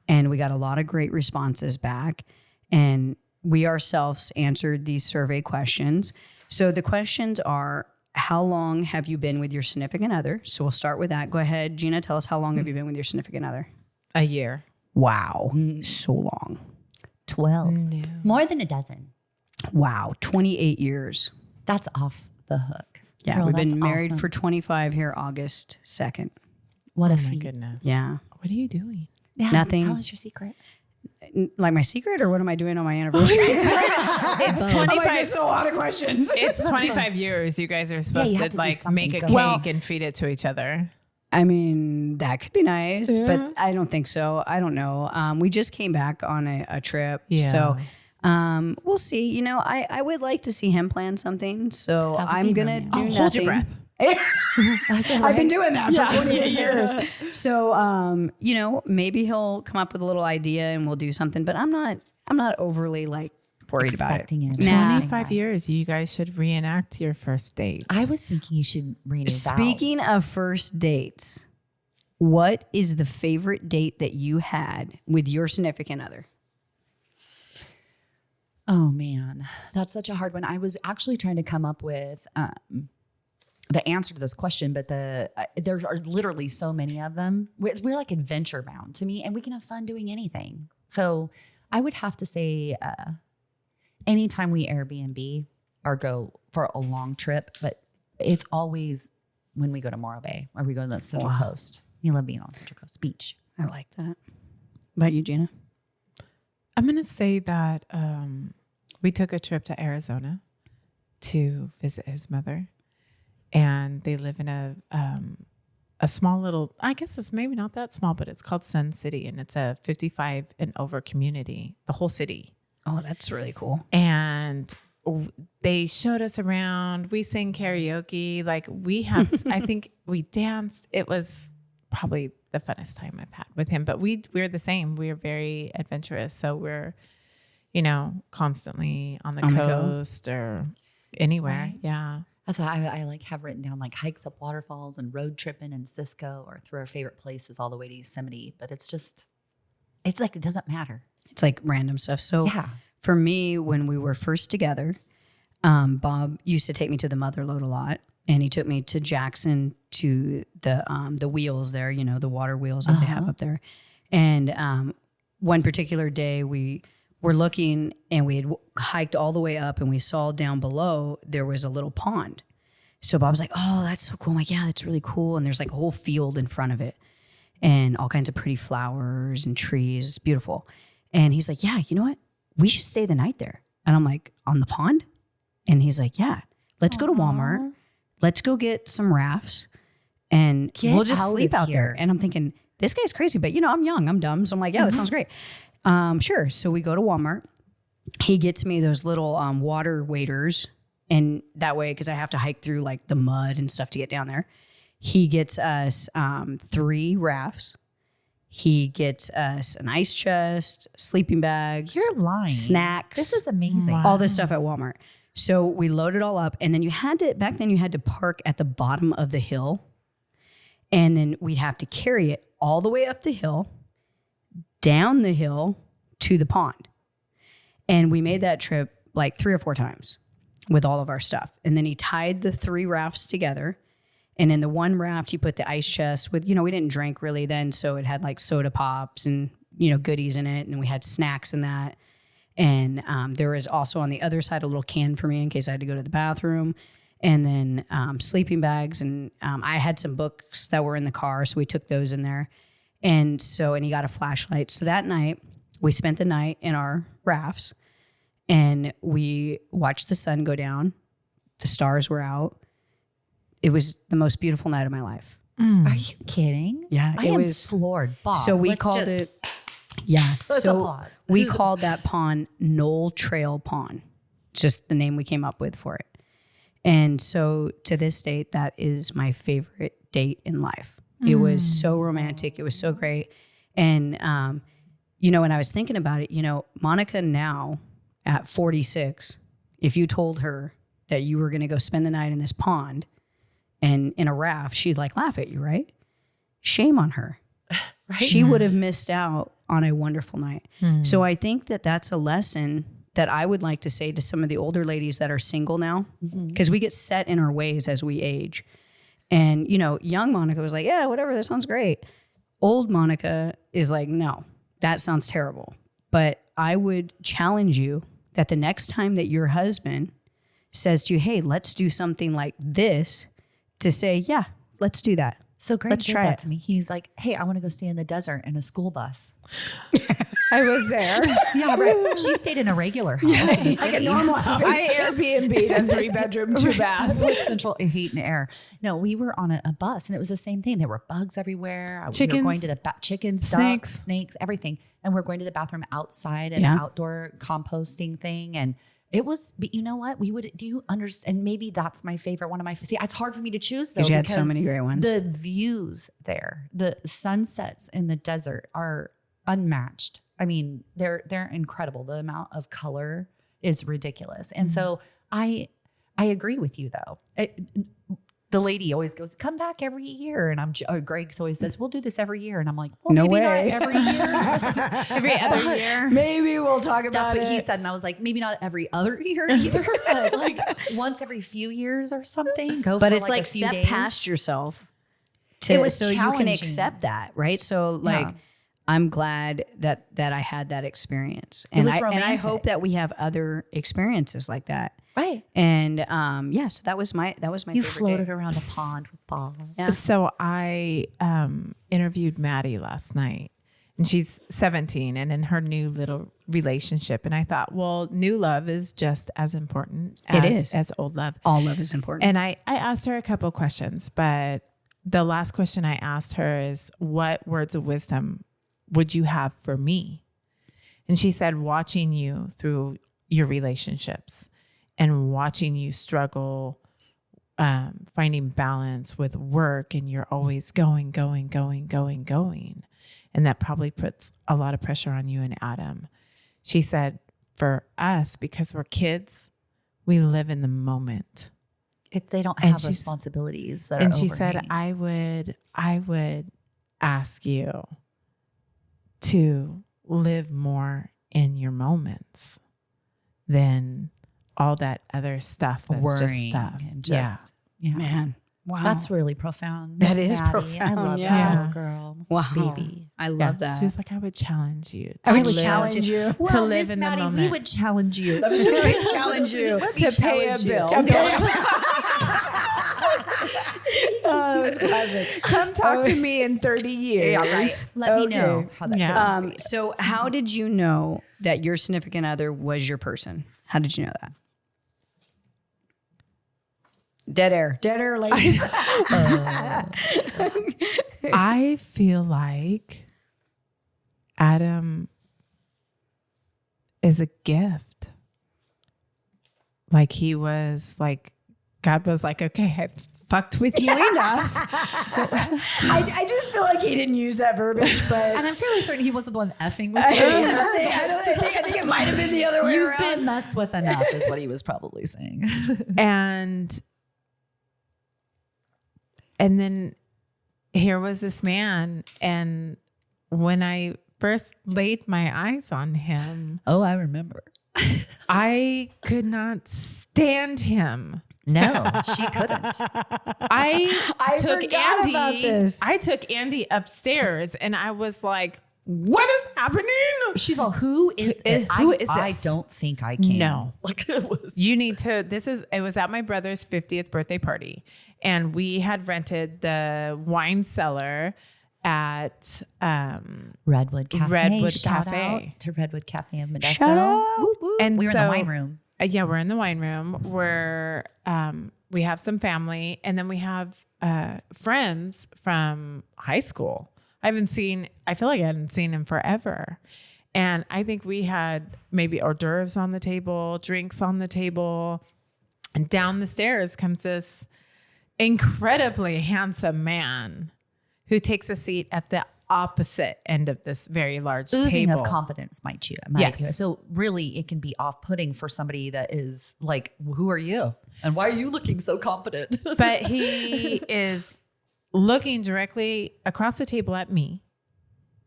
Speaker 3: And we got a lot of great responses back. And we ourselves answered these survey questions. So the questions are, how long have you been with your significant other? So we'll start with that. Go ahead, Gina, tell us how long have you been with your significant other?
Speaker 1: A year.
Speaker 3: Wow. So long.
Speaker 4: 12.
Speaker 1: No.
Speaker 4: More than a dozen.
Speaker 3: Wow. 28 years.
Speaker 4: That's off the hook.
Speaker 3: Yeah.
Speaker 4: Girl,
Speaker 3: we've
Speaker 4: that's
Speaker 3: been married
Speaker 4: awesome.
Speaker 3: for 25 here, August 2nd.
Speaker 4: What
Speaker 1: Oh
Speaker 4: a
Speaker 1: my
Speaker 4: feat.
Speaker 1: goodness.
Speaker 3: Yeah.
Speaker 1: What are you doing?
Speaker 4: Yeah,
Speaker 3: Nothing.
Speaker 4: Tell us your secret.
Speaker 3: Like my secret, or what am I doing on my anniversary?
Speaker 1: It's 25.
Speaker 3: a lot of questions.
Speaker 1: It's 25 years. You guys are supposed
Speaker 4: you have
Speaker 1: to
Speaker 4: to do
Speaker 1: like
Speaker 4: something
Speaker 1: make a
Speaker 4: good.
Speaker 1: cake
Speaker 3: Well-
Speaker 1: and feed it to each other.
Speaker 3: I mean, that could be nice, but I don't think so. I don't know. We just came back on a trip.
Speaker 1: Yeah.
Speaker 3: So we'll see. You know, I would like to see him plan something. So
Speaker 4: That would
Speaker 3: I'm
Speaker 4: be
Speaker 3: going to
Speaker 4: romantic.
Speaker 3: do
Speaker 1: Oh,
Speaker 3: nothing.
Speaker 1: hold your breath.
Speaker 3: I've been doing that for 28 years. So, you know, maybe he'll come up with a little idea and we'll do something, but I'm not overly like worried
Speaker 4: Expecting
Speaker 3: about
Speaker 4: it.
Speaker 3: it. Nah.
Speaker 1: 25 years. You guys should reenact your first date.
Speaker 4: I was thinking you should renew
Speaker 3: Speaking
Speaker 4: vows.
Speaker 3: of first dates, what is the favorite date that you had with your significant other?
Speaker 4: Oh man, that's such a hard one. I was actually trying to come up with the answer to this question, but there are literally so many of them. We're like adventure bound to me, and we can have fun doing anything. So I would have to say anytime we Airbnb or go for a long trip, but it's always when we go to Morro Bay or we go to the Central Coast. We love being on Central Coast Beach.
Speaker 3: I like that. What about you, Gina?
Speaker 1: I'm going to say that we took a trip to Arizona to visit his mother. And they live in a small little, I guess it's maybe not that small, but it's called Sun City. And it's a 55 and over community, the whole city.
Speaker 3: Oh, that's really cool.
Speaker 1: And they showed us around. We sang karaoke. Like we had, I think we danced. It was probably the funnest time I've had with him. But we're the same. We're very adventurous. So we're, you know, constantly on the coast or anywhere.
Speaker 4: Right.
Speaker 1: Yeah.
Speaker 4: That's why I like have written down like hikes up waterfalls and road tripping in Cisco or through our favorite places all the way to Yosemite. But it's like it doesn't matter.
Speaker 3: It's like random stuff. So
Speaker 4: Yeah.
Speaker 3: for me, when we were first together, Bob used to take me to the Motherlode a lot. And he took me to Jackson to the wheels there, you know, the water wheels that they have up there. And one particular day we were looking and we had hiked all the way up and we saw down below there was a little pond. So Bob was like, oh, that's so cool. I'm like, yeah, that's really cool. And there's like a whole field in front of it and all kinds of pretty flowers and trees. It's beautiful. And he's like, yeah, you know what? We should stay the night there. And I'm like, on the pond? And he's like, yeah, let's go to Walmart. Let's go get some rafts and
Speaker 4: Get
Speaker 3: we'll just
Speaker 4: out
Speaker 3: sleep
Speaker 4: of
Speaker 3: out there.
Speaker 4: here.
Speaker 3: And I'm thinking, this guy's crazy, but you know, I'm young, I'm dumb. So I'm like, yeah, that sounds great. Sure. So we go to Walmart. He gets me those little water waders. And that way, because I have to hike through like the mud and stuff to get down there. He gets us 3 rafts. He gets us an ice chest, sleeping bags,
Speaker 4: You're lying.
Speaker 3: snacks.
Speaker 4: This is amazing.
Speaker 1: Wow.
Speaker 3: all this stuff at Walmart. So we load it all up. And then back then you had to park at the bottom of the hill. And then we'd have to carry it all the way up the hill, down the hill to the pond. And we made that trip like 3 or 4 times with all of our stuff. And then he tied the 3 rafts together. And in the one raft, he put the ice chest with, you know, we didn't drink really then. So it had like soda pops and, you know, goodies in it. And we had snacks in that. And there was also on the other side a little can for me in case I had to go to the bathroom. And then sleeping bags. And I had some books that were in the car. So we took those in there. And he got a flashlight. So that night, we spent the night in our rafts. And we watched the sun go down. The stars were out. It was the most beautiful night of my life.
Speaker 4: Are you kidding?
Speaker 3: Yeah,
Speaker 4: I
Speaker 3: it
Speaker 4: am
Speaker 3: was
Speaker 4: floored. Bob,
Speaker 3: So we
Speaker 4: let's
Speaker 3: called
Speaker 4: just-
Speaker 3: it. Yeah.
Speaker 4: Let's
Speaker 3: so
Speaker 4: applause.
Speaker 3: we called that pond Knoll Trail Pond. Just the name we came up with for it. And so to this date, that is my favorite date in life. It was so romantic. It was so great. And, you know, when I was thinking about it, you know, Monica now at 46, if you told her that you were going to go spend the night in this pond and in a raft, she'd like laugh at you, right? Shame on her.
Speaker 4: Right?
Speaker 3: She would have missed out on a wonderful night. So I think that that's a lesson that I would like to say to some of the older ladies that are single now, because we get set in our ways as we age. And, you know, young Monica was like, yeah, whatever, that sounds great. Old Monica is like, no, that sounds terrible. But I would challenge you that the next time that your husband says to you, hey, let's do something like this, to say, yeah, let's do that.
Speaker 4: So Greg
Speaker 3: Let's
Speaker 4: did
Speaker 3: try
Speaker 4: that
Speaker 3: it.
Speaker 4: to me. He's like, hey, I want to go stay in the desert in a school bus.
Speaker 1: I was there.
Speaker 4: Yeah, right. She stayed in a regular house. In the
Speaker 3: Like a
Speaker 4: city.
Speaker 3: normal house.
Speaker 1: I Airbnb'd a 3-bedroom, 2-bath.
Speaker 4: With central heat and air. No, we were on a bus and it was the same thing. There were bugs everywhere. We were
Speaker 1: Chickens,
Speaker 4: going to the chickens,
Speaker 1: snakes.
Speaker 4: ducks, snakes, everything. And we're going to the bathroom outside and
Speaker 3: Yeah.
Speaker 4: an outdoor composting thing. And it was, but you know what? We would, do you understand? And maybe that's my favorite, one of my, see, it's hard for me to choose though.
Speaker 3: Because you had so many great ones.
Speaker 4: The views there, the sunsets in the desert are unmatched. I mean, they're incredible. The amount of color is ridiculous. And so I agree with you though. The lady always goes, come back every year. And Greg always says, we'll do this every year. And I'm like, well,
Speaker 3: No
Speaker 4: maybe
Speaker 3: way.
Speaker 4: not every year. I was like,
Speaker 1: Every other year.
Speaker 3: Maybe we'll talk about
Speaker 4: that's what
Speaker 3: it.
Speaker 4: he said. And I was like, maybe not every other year either, but like once every few years or something. Go
Speaker 3: But
Speaker 4: for
Speaker 3: it's
Speaker 4: like
Speaker 3: like
Speaker 4: a few
Speaker 3: step
Speaker 4: days.
Speaker 3: past yourself.
Speaker 4: It was
Speaker 3: so you can
Speaker 4: challenging.
Speaker 3: accept that, right? So like,
Speaker 4: Yeah.
Speaker 3: I'm glad that I had that experience,
Speaker 4: It was
Speaker 3: and I
Speaker 4: romantic.
Speaker 3: hope that we have other experiences like that.
Speaker 4: Right.
Speaker 3: And so that was my
Speaker 4: You
Speaker 3: favorite
Speaker 4: floated
Speaker 3: day.
Speaker 4: around a pond with balls.
Speaker 3: Yeah.
Speaker 1: So I interviewed Maddie last night, and she's 17 and in her new little relationship. And I thought, well, new love is just as important
Speaker 3: It is.
Speaker 1: as old love.
Speaker 3: All love is important.
Speaker 1: And I asked her a couple questions, but the last question I asked her is, what words of wisdom would you have for me? And she said, watching you through your relationships and watching you struggle, finding balance with work, and you're always going. And that probably puts a lot of pressure on you and Adam. She said, for us, because we're kids, we live in the moment.
Speaker 4: They don't
Speaker 1: And
Speaker 4: have
Speaker 1: she's-
Speaker 4: responsibilities that
Speaker 1: And
Speaker 4: are
Speaker 1: she said,
Speaker 4: overhanging.
Speaker 1: I would ask you to live more in your moments than all that other stuff that's just
Speaker 4: worrying
Speaker 1: stuff.
Speaker 4: and just, yeah.
Speaker 3: Man, wow,
Speaker 4: That's really profound.
Speaker 3: That
Speaker 4: Miss
Speaker 3: is
Speaker 4: Maddie. I
Speaker 3: profound,
Speaker 4: love
Speaker 3: yeah.
Speaker 4: that little girl.
Speaker 3: wow,
Speaker 4: Baby.
Speaker 3: I
Speaker 1: Yeah.
Speaker 3: love that.
Speaker 1: She was like, I would challenge you.
Speaker 3: I would
Speaker 1: live-
Speaker 3: challenge you.
Speaker 4: Well,
Speaker 1: to live
Speaker 4: Miss
Speaker 1: in the
Speaker 4: Maddie, we
Speaker 1: moment.
Speaker 4: would challenge you.
Speaker 3: challenge you
Speaker 1: to pay a bill.
Speaker 3: Oh, that was classic.
Speaker 1: Come talk to me in 30 years.
Speaker 4: Yeah, right. Let me know how that
Speaker 1: Yeah.
Speaker 4: goes.
Speaker 3: So how did you know that your significant other was your person? How did you know that? Dead air, ladies.
Speaker 1: I feel like Adam is a gift. Like he was like, God was like, okay, I've fucked with you enough.
Speaker 3: I just feel like he didn't use that verbiage, but
Speaker 4: And I'm fairly certain he wasn't the one effing with
Speaker 3: I
Speaker 4: you.
Speaker 3: think it might have been the other way
Speaker 4: You've
Speaker 3: around.
Speaker 4: been messed with enough, is what he was probably saying.
Speaker 1: And then here was this man. And when I first laid my eyes on him,
Speaker 4: Oh, I remember.
Speaker 1: I could not stand him.
Speaker 4: No, she couldn't.
Speaker 1: I took
Speaker 3: forgot
Speaker 1: Andy.
Speaker 3: about this.
Speaker 1: I took Andy upstairs, and I was like, "What is happening?"
Speaker 4: She's all, who is this?
Speaker 1: Who is
Speaker 4: I
Speaker 1: this?
Speaker 4: don't think I can.
Speaker 1: No.
Speaker 4: Like it was.
Speaker 1: You need to. It was at my brother's 50th birthday party, and we had rented the wine cellar at
Speaker 4: Redwood Cafe.
Speaker 1: Redwood
Speaker 4: Shout
Speaker 1: Cafe.
Speaker 4: out to Redwood Cafe in Modesto.
Speaker 3: Shout out.
Speaker 4: Whoop, whoop.
Speaker 1: And
Speaker 4: we were in
Speaker 1: so-
Speaker 4: the wine room.
Speaker 1: Yeah, we're in the wine room where we have some family, and then we have friends from high school. I feel like I hadn't seen him forever. And I think we had maybe hors d'oeuvres on the table, drinks on the table. And down the stairs comes this incredibly handsome man who takes a seat at the opposite end of this very large
Speaker 4: Oozing
Speaker 1: table.
Speaker 4: of confidence, might you?
Speaker 1: Yes.
Speaker 4: So really, it can be off-putting for somebody that is like, "Who are you? And why are you looking so confident?"
Speaker 1: But he is looking directly across the table at me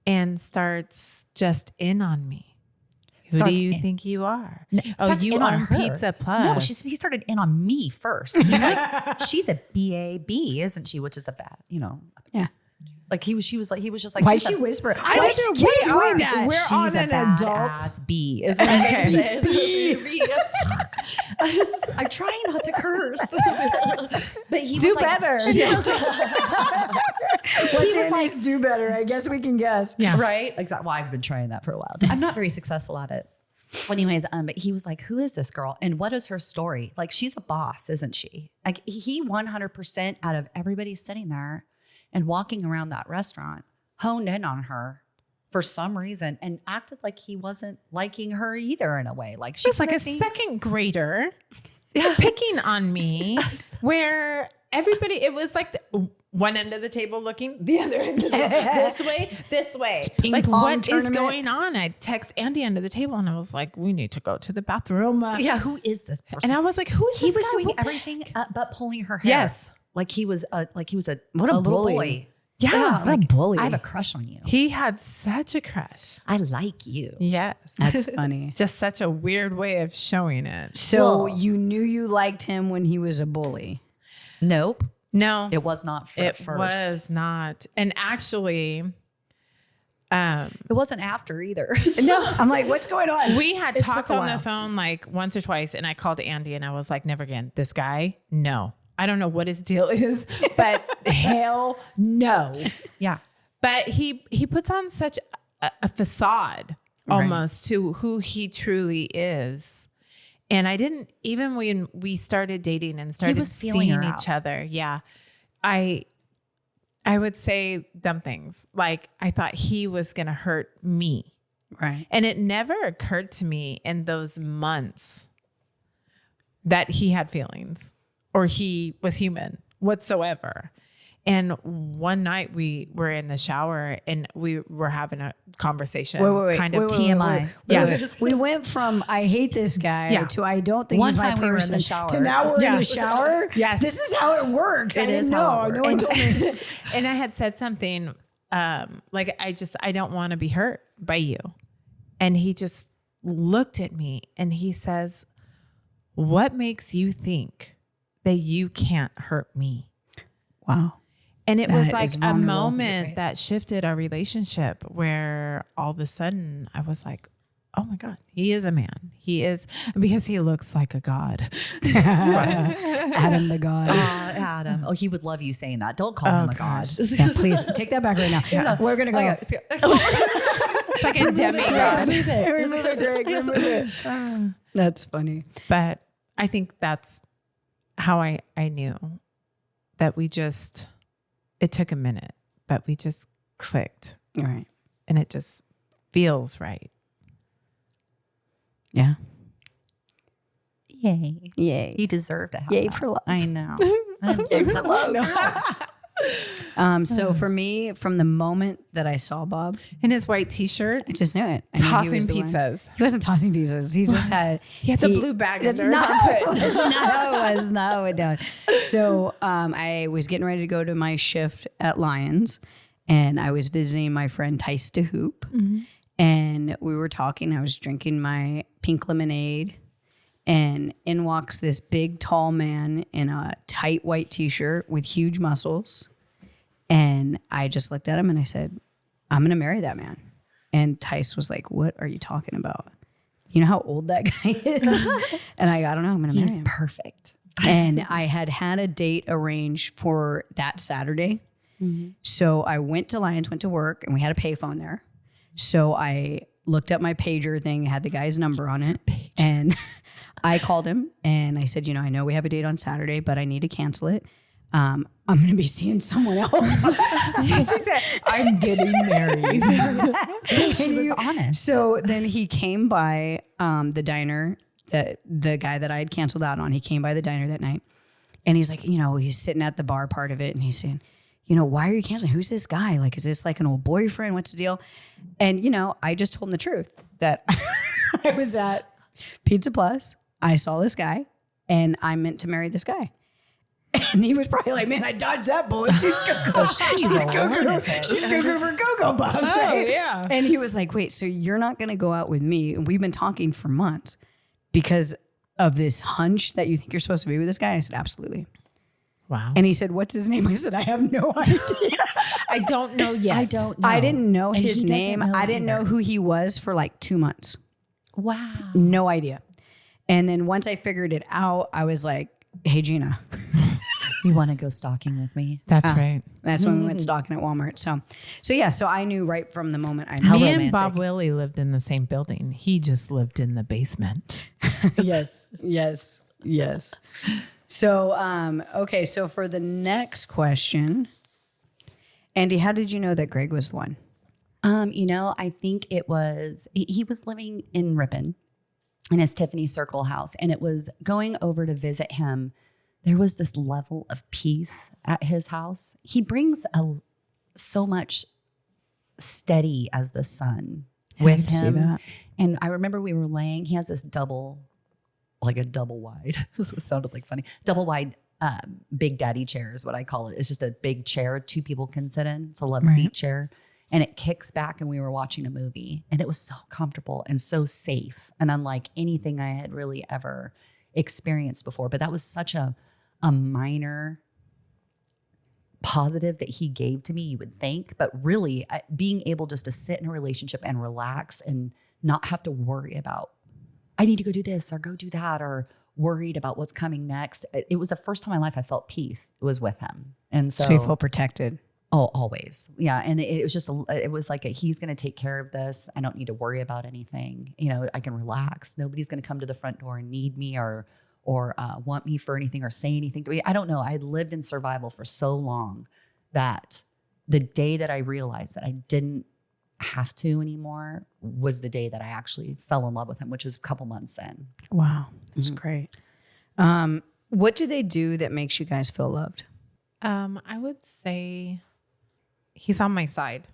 Speaker 1: and starts just in on me. Who
Speaker 4: Starts
Speaker 1: do you
Speaker 4: in.
Speaker 1: think you are?
Speaker 4: Starts
Speaker 1: You
Speaker 4: in on
Speaker 1: own
Speaker 4: her.
Speaker 1: Pizza Plus.
Speaker 4: No, he started in on me first. He's like, she's a BAB, isn't she? Which is a bad,
Speaker 3: Yeah.
Speaker 4: Like he was just like,
Speaker 3: Why
Speaker 4: she's
Speaker 3: she
Speaker 4: a-
Speaker 3: whisper?
Speaker 1: I don't know. We're
Speaker 4: she's
Speaker 1: on
Speaker 4: a
Speaker 1: an
Speaker 4: badass
Speaker 1: adult.
Speaker 4: bee. Is what I meant to say. I'm trying not to curse, but he
Speaker 3: Do
Speaker 4: was like,
Speaker 3: better.
Speaker 4: she was-
Speaker 3: What's
Speaker 4: was
Speaker 3: Andy's do better? I guess we can guess.
Speaker 1: Yeah.
Speaker 4: right? Exactly. Well, I've been trying that for a while. I'm not very successful at it. Anyways, but he was like, who is this girl? And what is her story? Like, she's a boss, isn't she? Like, he 100% out of everybody sitting there and walking around that restaurant honed in on her for some reason and acted like he wasn't liking her either in a way. Like, she
Speaker 1: It's like a second grader picking on me where everybody, it was like one end of the table looking the other end of the this way. Like, what is going on? I text Andy under the table and I was like, we need to go to the bathroom.
Speaker 4: Yeah, who is this person?
Speaker 1: And I was like, who is
Speaker 4: he
Speaker 1: this
Speaker 4: was
Speaker 1: guy?
Speaker 4: doing
Speaker 1: What-
Speaker 4: everything but pulling her hair.
Speaker 1: Yes.
Speaker 4: Like he was a
Speaker 3: What a
Speaker 4: little
Speaker 3: bully.
Speaker 4: boy.
Speaker 1: Yeah.
Speaker 3: What a bully.
Speaker 4: I have a crush on you.
Speaker 1: He had such a crush.
Speaker 4: I like you.
Speaker 1: Yes.
Speaker 3: That's funny.
Speaker 1: Just such a weird way of showing it.
Speaker 3: So
Speaker 4: Well-
Speaker 3: you knew you liked him when he was a bully.
Speaker 4: Nope.
Speaker 1: No,
Speaker 4: It was not for
Speaker 1: it
Speaker 4: first.
Speaker 1: was not. And actually,
Speaker 4: It wasn't after either.
Speaker 3: No, I'm like, what's going on?
Speaker 1: we had
Speaker 4: It
Speaker 1: talked
Speaker 4: took a
Speaker 1: on the
Speaker 4: while.
Speaker 1: phone like once or twice, and I called Andy and I was like, never again. This guy, no. I don't know what his deal is, but hell no.
Speaker 4: Yeah.
Speaker 1: But he puts on such a facade almost to who he truly is. And I didn't, even when we started dating and started
Speaker 4: was feeling
Speaker 1: seeing
Speaker 4: her
Speaker 1: each other. Yeah. I would say dumb things. Like, I thought he was going to hurt me.
Speaker 3: Right.
Speaker 1: And it never occurred to me in those months that he had feelings or he was human whatsoever. And one night we were in the shower and we were having a conversation. Kind of
Speaker 4: TMI.
Speaker 1: Yeah.
Speaker 3: We went from I hate this guy
Speaker 1: Yeah.
Speaker 3: to I don't think
Speaker 4: One
Speaker 3: he's my
Speaker 4: time we were in
Speaker 3: person
Speaker 4: the shower.
Speaker 3: to now we're in
Speaker 1: Yeah.
Speaker 3: the shower.
Speaker 1: Yes.
Speaker 3: This is how it works. I
Speaker 4: It
Speaker 3: didn't
Speaker 4: is
Speaker 3: know.
Speaker 4: how it
Speaker 3: No one
Speaker 4: works.
Speaker 3: told me.
Speaker 1: And I had said something like, I don't want to be hurt by you. And he just looked at me and he says, what makes you think that you can't hurt me?
Speaker 3: Wow.
Speaker 1: And it
Speaker 3: That
Speaker 1: was
Speaker 3: is
Speaker 1: like a
Speaker 3: vulnerable.
Speaker 1: moment
Speaker 4: Right.
Speaker 1: that shifted our relationship where all of a sudden I was like, oh my God, he is a man. He is, because he looks like a god.
Speaker 3: Adam the God.
Speaker 4: Adam. Oh, he would love you saying that. Don't call him a god.
Speaker 1: gosh.
Speaker 3: Yeah, please take that back right now. We're gonna go.
Speaker 4: Okay,
Speaker 1: It's like a demigod.
Speaker 3: Remove it. That's funny.
Speaker 1: But I think that's how I knew that it took a minute, but we just clicked
Speaker 3: All right.
Speaker 1: and it just feels right.
Speaker 3: Yeah.
Speaker 4: Yay.
Speaker 3: Yay.
Speaker 4: You deserve to have
Speaker 3: Yay
Speaker 4: that.
Speaker 3: for love.
Speaker 4: I know. Yay for love.
Speaker 3: So for me, from the moment that I saw Bob,
Speaker 1: In his white t-shirt,
Speaker 3: I just knew it. I knew he
Speaker 1: tossing
Speaker 3: was the one.
Speaker 1: pizzas.
Speaker 3: He wasn't tossing pizzas. He just had.
Speaker 1: He had the blue bag
Speaker 3: That's
Speaker 1: under his
Speaker 3: not
Speaker 1: armpit.
Speaker 3: that's not how it was. Not how it done. So I was getting ready to go to my shift at Lions, and I was visiting my friend Tice to Hoop, and we were talking. I was drinking my pink lemonade, and in walks this big, tall man in a tight white t-shirt with huge muscles. And I just looked at him and I said, I'm going to marry that man. And Tice was like, what are you talking about? You know how old that guy is? And I don't know, I'm going to marry
Speaker 4: He's
Speaker 3: him.
Speaker 4: perfect.
Speaker 3: And I had a date arranged for that Saturday. So I went to Lions, went to work, and we had a payphone there. So I looked up my pager thing, had the guy's number on it. And I called him and I said, I know we have a date on Saturday, but I need to cancel it. I'm going to be seeing someone else.
Speaker 1: She said, I'm getting married.
Speaker 4: She was honest.
Speaker 3: So then he came by the diner, the guy that I had canceled out on. He came by the diner that night, and he's like, he's sitting at the bar part of it, and he's saying, why are you canceling? Who's this guy? Like, is this like an old boyfriend? What's the deal? And I just told him the truth that I was at Pizza Plus. I saw this guy, and I meant to marry this guy. And he was probably like, man, I dodged that bullet. She's cuckoo. She's cuckoo for Cocoa Puffs. Right?
Speaker 1: yeah.
Speaker 3: And he was like, wait, so you're not going to go out with me? And we've been talking for months because of this hunch that you think you're supposed to be with this guy? I said, absolutely.
Speaker 1: Wow.
Speaker 3: And he said, what's his name? I said, I have no idea.
Speaker 1: I don't know yet.
Speaker 4: I don't know.
Speaker 3: I didn't know
Speaker 4: And
Speaker 3: his
Speaker 4: he doesn't
Speaker 3: name.
Speaker 4: know
Speaker 3: I didn't know
Speaker 4: either.
Speaker 3: who he was for like 2 months.
Speaker 4: Wow.
Speaker 3: No idea. And then once I figured it out, I was like, hey, Gina.
Speaker 4: You want to go stalking with me?
Speaker 1: That's right.
Speaker 3: That's when we went stalking at Walmart. So I knew right from the moment I
Speaker 4: How
Speaker 3: knew.
Speaker 1: Me and
Speaker 4: romantic.
Speaker 1: Bob Willie lived in the same building. He just lived in the basement.
Speaker 3: Yes. So, okay. So for the next question, Andy, how did you know that Greg was the one?
Speaker 4: I think it was, he was living in Ripon in his Tiffany Circle house, and it was going over to visit him. There was this level of peace at his house. He brings so much steady as the sun with him. And I remember we were laying, he has this double wide, this sounded like funny, double wide big daddy chair is what I call it. It's just a big chair 2 people can sit in. It's a love seat chair. And it kicks back, and we were watching a movie, and it was so comfortable and so safe and unlike anything I had really ever experienced before. But that was such a minor positive that he gave to me, you would think. But really, being able just to sit in a relationship and relax and not have to worry about, I need to go do this or go do that, or worried about what's coming next. It was the first time in my life I felt peace. It was with him. And so
Speaker 3: you feel protected.
Speaker 4: Oh, always. Yeah. And it was just, it was like he's going to take care of this. I don't need to worry about anything. I can relax. Nobody's going to come to the front door and need me or want me for anything or say anything to me. I don't know. I lived in survival for so long that the day that I realized that I didn't have to anymore was the day that I actually fell in love with him, which was a couple months in.
Speaker 3: Wow. That's great. What do they do that makes you guys feel loved?
Speaker 1: I would say he's on my side.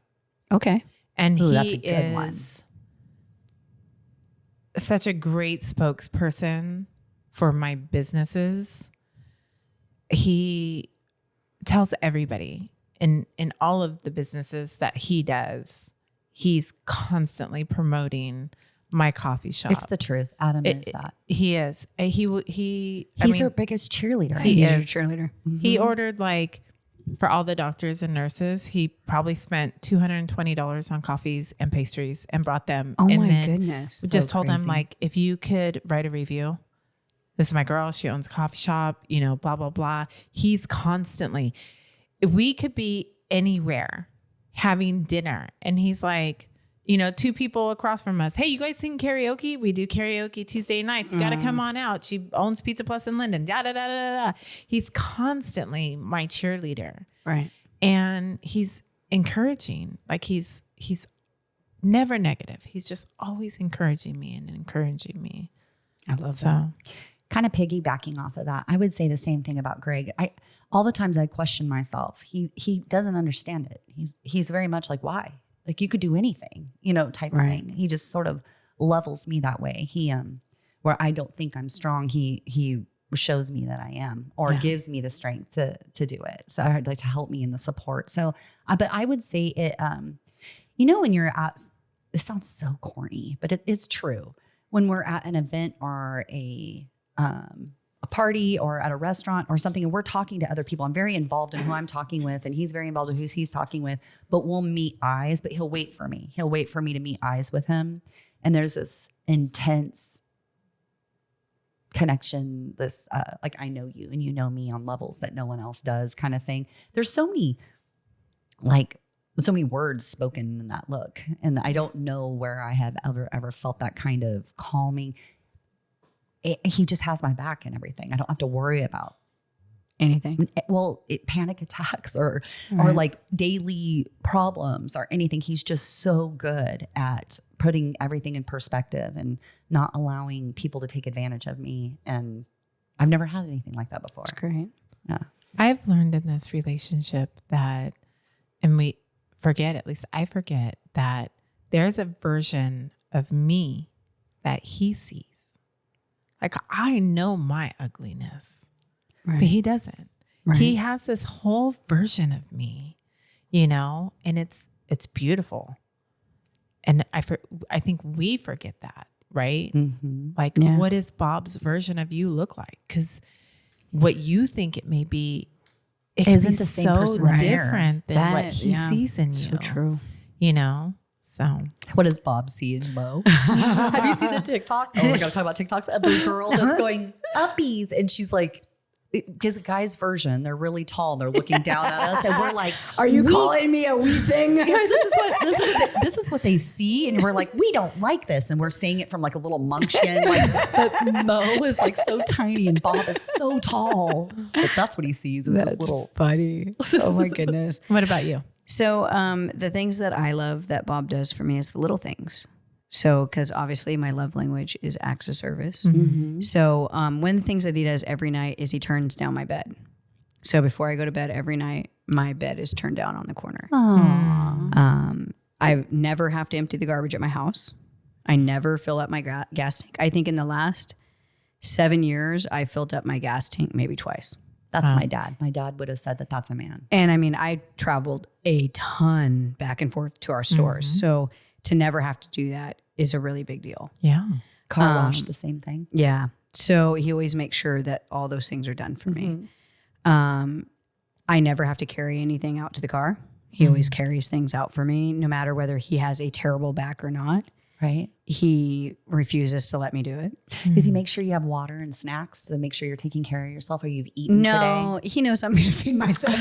Speaker 3: Okay.
Speaker 1: And he
Speaker 4: that's a good one.
Speaker 1: is such a great spokesperson for my businesses. He tells everybody in all of the businesses that he does, he's constantly promoting my coffee shop.
Speaker 4: It's the truth. Adam is that.
Speaker 1: He is.
Speaker 4: He's our biggest cheerleader.
Speaker 1: He
Speaker 3: He's
Speaker 1: is.
Speaker 3: your cheerleader.
Speaker 1: He ordered for all the doctors and nurses, he probably spent $220 on coffees and pastries and brought them.
Speaker 3: Oh
Speaker 1: and
Speaker 3: my
Speaker 1: then
Speaker 3: goodness.
Speaker 1: we just
Speaker 4: So
Speaker 1: told him
Speaker 4: crazy.
Speaker 1: if you could write a review, this is my girl, she owns a coffee shop, blah, blah, blah. He's constantly, we could be anywhere having dinner. And he's like, 2 people across from us. Hey, you guys sing karaoke? We do karaoke Tuesday nights. You got to come on out. She owns Pizza Plus in Linden. Da, da, da, da, da. He's constantly my cheerleader.
Speaker 3: Right.
Speaker 1: And he's encouraging. He's never negative. He's just always encouraging me and encouraging me.
Speaker 3: I love that.
Speaker 1: So
Speaker 4: Kind of piggybacking off of that, I would say the same thing about Greg. All the times I question myself, he doesn't understand it. He's very much like, why? Like you could do anything, type of thing. He just sort of levels me that way. He where I don't think I'm strong, he shows me that I am, or gives me the strength to do it. So I'd like to help me in the support. So, but I would say it. When you're at, this sounds so corny, but it is true. When we're at an event or a party or at a restaurant or something, and we're talking to other people, I'm very involved in who I'm talking with, and he's very involved in who he's talking with, but we'll meet eyes, but he'll wait for me. He'll wait for me to meet eyes with him. And there's this intense connection, this, I know you and you know me on levels that no one else does kind of thing. There's so many words spoken in that look. And I don't know where I have ever felt that kind of calming. He just has my back and everything. I don't have to worry about
Speaker 3: Anything.
Speaker 4: panic attacks or daily problems or anything. He's just so good at putting everything in perspective and not allowing people to take advantage of me. And I've never had anything like that before.
Speaker 3: That's great.
Speaker 4: Yeah.
Speaker 1: I've learned in this relationship that, and we forget, at least I forget, that there's a version of me that he sees. I know my ugliness,
Speaker 3: Right.
Speaker 1: but he doesn't.
Speaker 3: Right.
Speaker 1: He has this whole version of me, and it's beautiful. And I think we forget that, right?
Speaker 4: Mm-hmm.
Speaker 1: What does Bob's version of you look like? Because what you think it may be it can
Speaker 4: Isn't
Speaker 1: be
Speaker 4: the same
Speaker 1: so
Speaker 4: person that's here.
Speaker 1: different than what he sees in you.
Speaker 3: So true.
Speaker 1: You know? So
Speaker 4: What does Bob see in Mo? Have you seen the TikTok? Oh, we got to talk about TikToks of the girl that's going uppies. And she's like, because the guy's version, they're really tall and they're looking down at us. And we're like,
Speaker 3: Are you calling me a wee thing?
Speaker 4: Yeah, this is what they see. And we're like, we don't like this. And we're saying it from like a little munchkin. Like, but Mo is like so tiny and Bob is so tall. But that's what he sees is this little.
Speaker 3: Funny. Oh my goodness.
Speaker 1: what about you?
Speaker 3: So the things that I love that Bob does for me is the little things. So, because obviously my love language is acts of service.
Speaker 1: Mm-hmm.
Speaker 3: So one of the things that he does every night is he turns down my bed. So before I go to bed every night, my bed is turned down on the corner. I never have to empty the garbage at my house. I never fill up my gas tank. I think in the last 7 years, I filled up my gas tank maybe twice.
Speaker 4: That's my dad. My dad would have said that that's a man.
Speaker 3: And I mean, I traveled a ton back and forth to our stores. So to never have to do that is a really big deal.
Speaker 1: Yeah.
Speaker 4: Car wash, the same thing.
Speaker 3: Yeah. So he always makes sure that all those things are done for me. I never have to carry anything out to the car. He always carries things out for me, no matter whether he has a terrible back or not.
Speaker 4: Right.
Speaker 3: He refuses to let me do it.
Speaker 4: Does he make sure you have water and snacks to make sure you're taking care of yourself or you've eaten today?
Speaker 3: No, he knows I'm going to feed myself.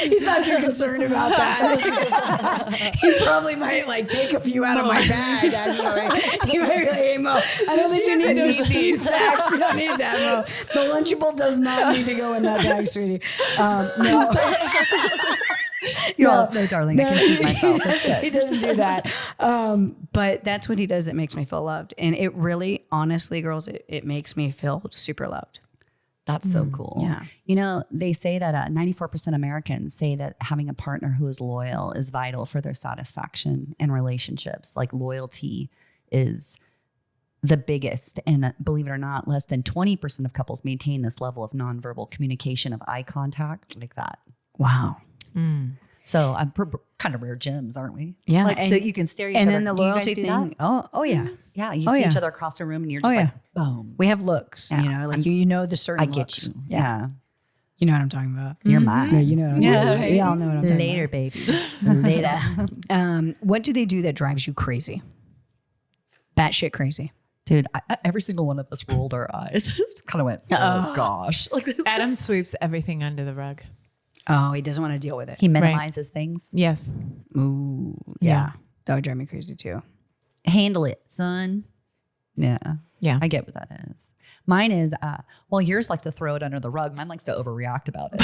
Speaker 3: He's not too concerned about that. He probably might like take a few out of my bag. Actually, he might be like, "Hey Mo, I don't think you need these snacks. You don't need that, Mo. The Lunchable does not need to go in that bag, sweetie." No.
Speaker 4: No, darling, I can feed myself. That's good.
Speaker 3: He doesn't do that. But that's what he does that makes me feel loved. And it really, honestly, girls, it makes me feel super loved.
Speaker 4: That's so cool.
Speaker 3: Yeah.
Speaker 4: You know, they say that 94% Americans say that having a partner who is loyal is vital for their satisfaction in relationships. Like loyalty is the biggest. And believe it or not, less than 20% of couples maintain this level of nonverbal communication of eye contact like that.
Speaker 3: Wow.
Speaker 4: So I'm kind of rare gems, aren't we?
Speaker 3: Yeah.
Speaker 4: Like, so you can stare at each other.
Speaker 3: And then the
Speaker 4: Do you guys
Speaker 3: loyalty
Speaker 4: do
Speaker 3: thing.
Speaker 4: that?
Speaker 3: Oh yeah.
Speaker 4: Yeah. You see each other across the room and you're just like, boom.
Speaker 3: We have looks,
Speaker 4: Yeah.
Speaker 3: you know, like you know the certain
Speaker 4: I get
Speaker 3: looks.
Speaker 4: you. Yeah.
Speaker 3: You know what I'm talking about.
Speaker 4: You're mine.
Speaker 3: Yeah, you know what I'm talking about.
Speaker 4: right.
Speaker 3: We all know what I'm talking
Speaker 4: Later, baby.
Speaker 3: about. Later. What do they do that drives you crazy? Batshit crazy.
Speaker 4: Dude, every single one of us rolled our eyes. Just kind of went, oh gosh. Like this.
Speaker 1: Adam sweeps everything under the rug.
Speaker 3: Oh, he doesn't want to deal with it.
Speaker 4: He minimizes things.
Speaker 1: Yes.
Speaker 3: Ooh, yeah. That would drive me crazy too.
Speaker 4: Handle it, son. Yeah.
Speaker 1: Yeah.
Speaker 4: I get what that is. Mine is, well, yours likes to throw it under the rug. Mine likes to overreact about it.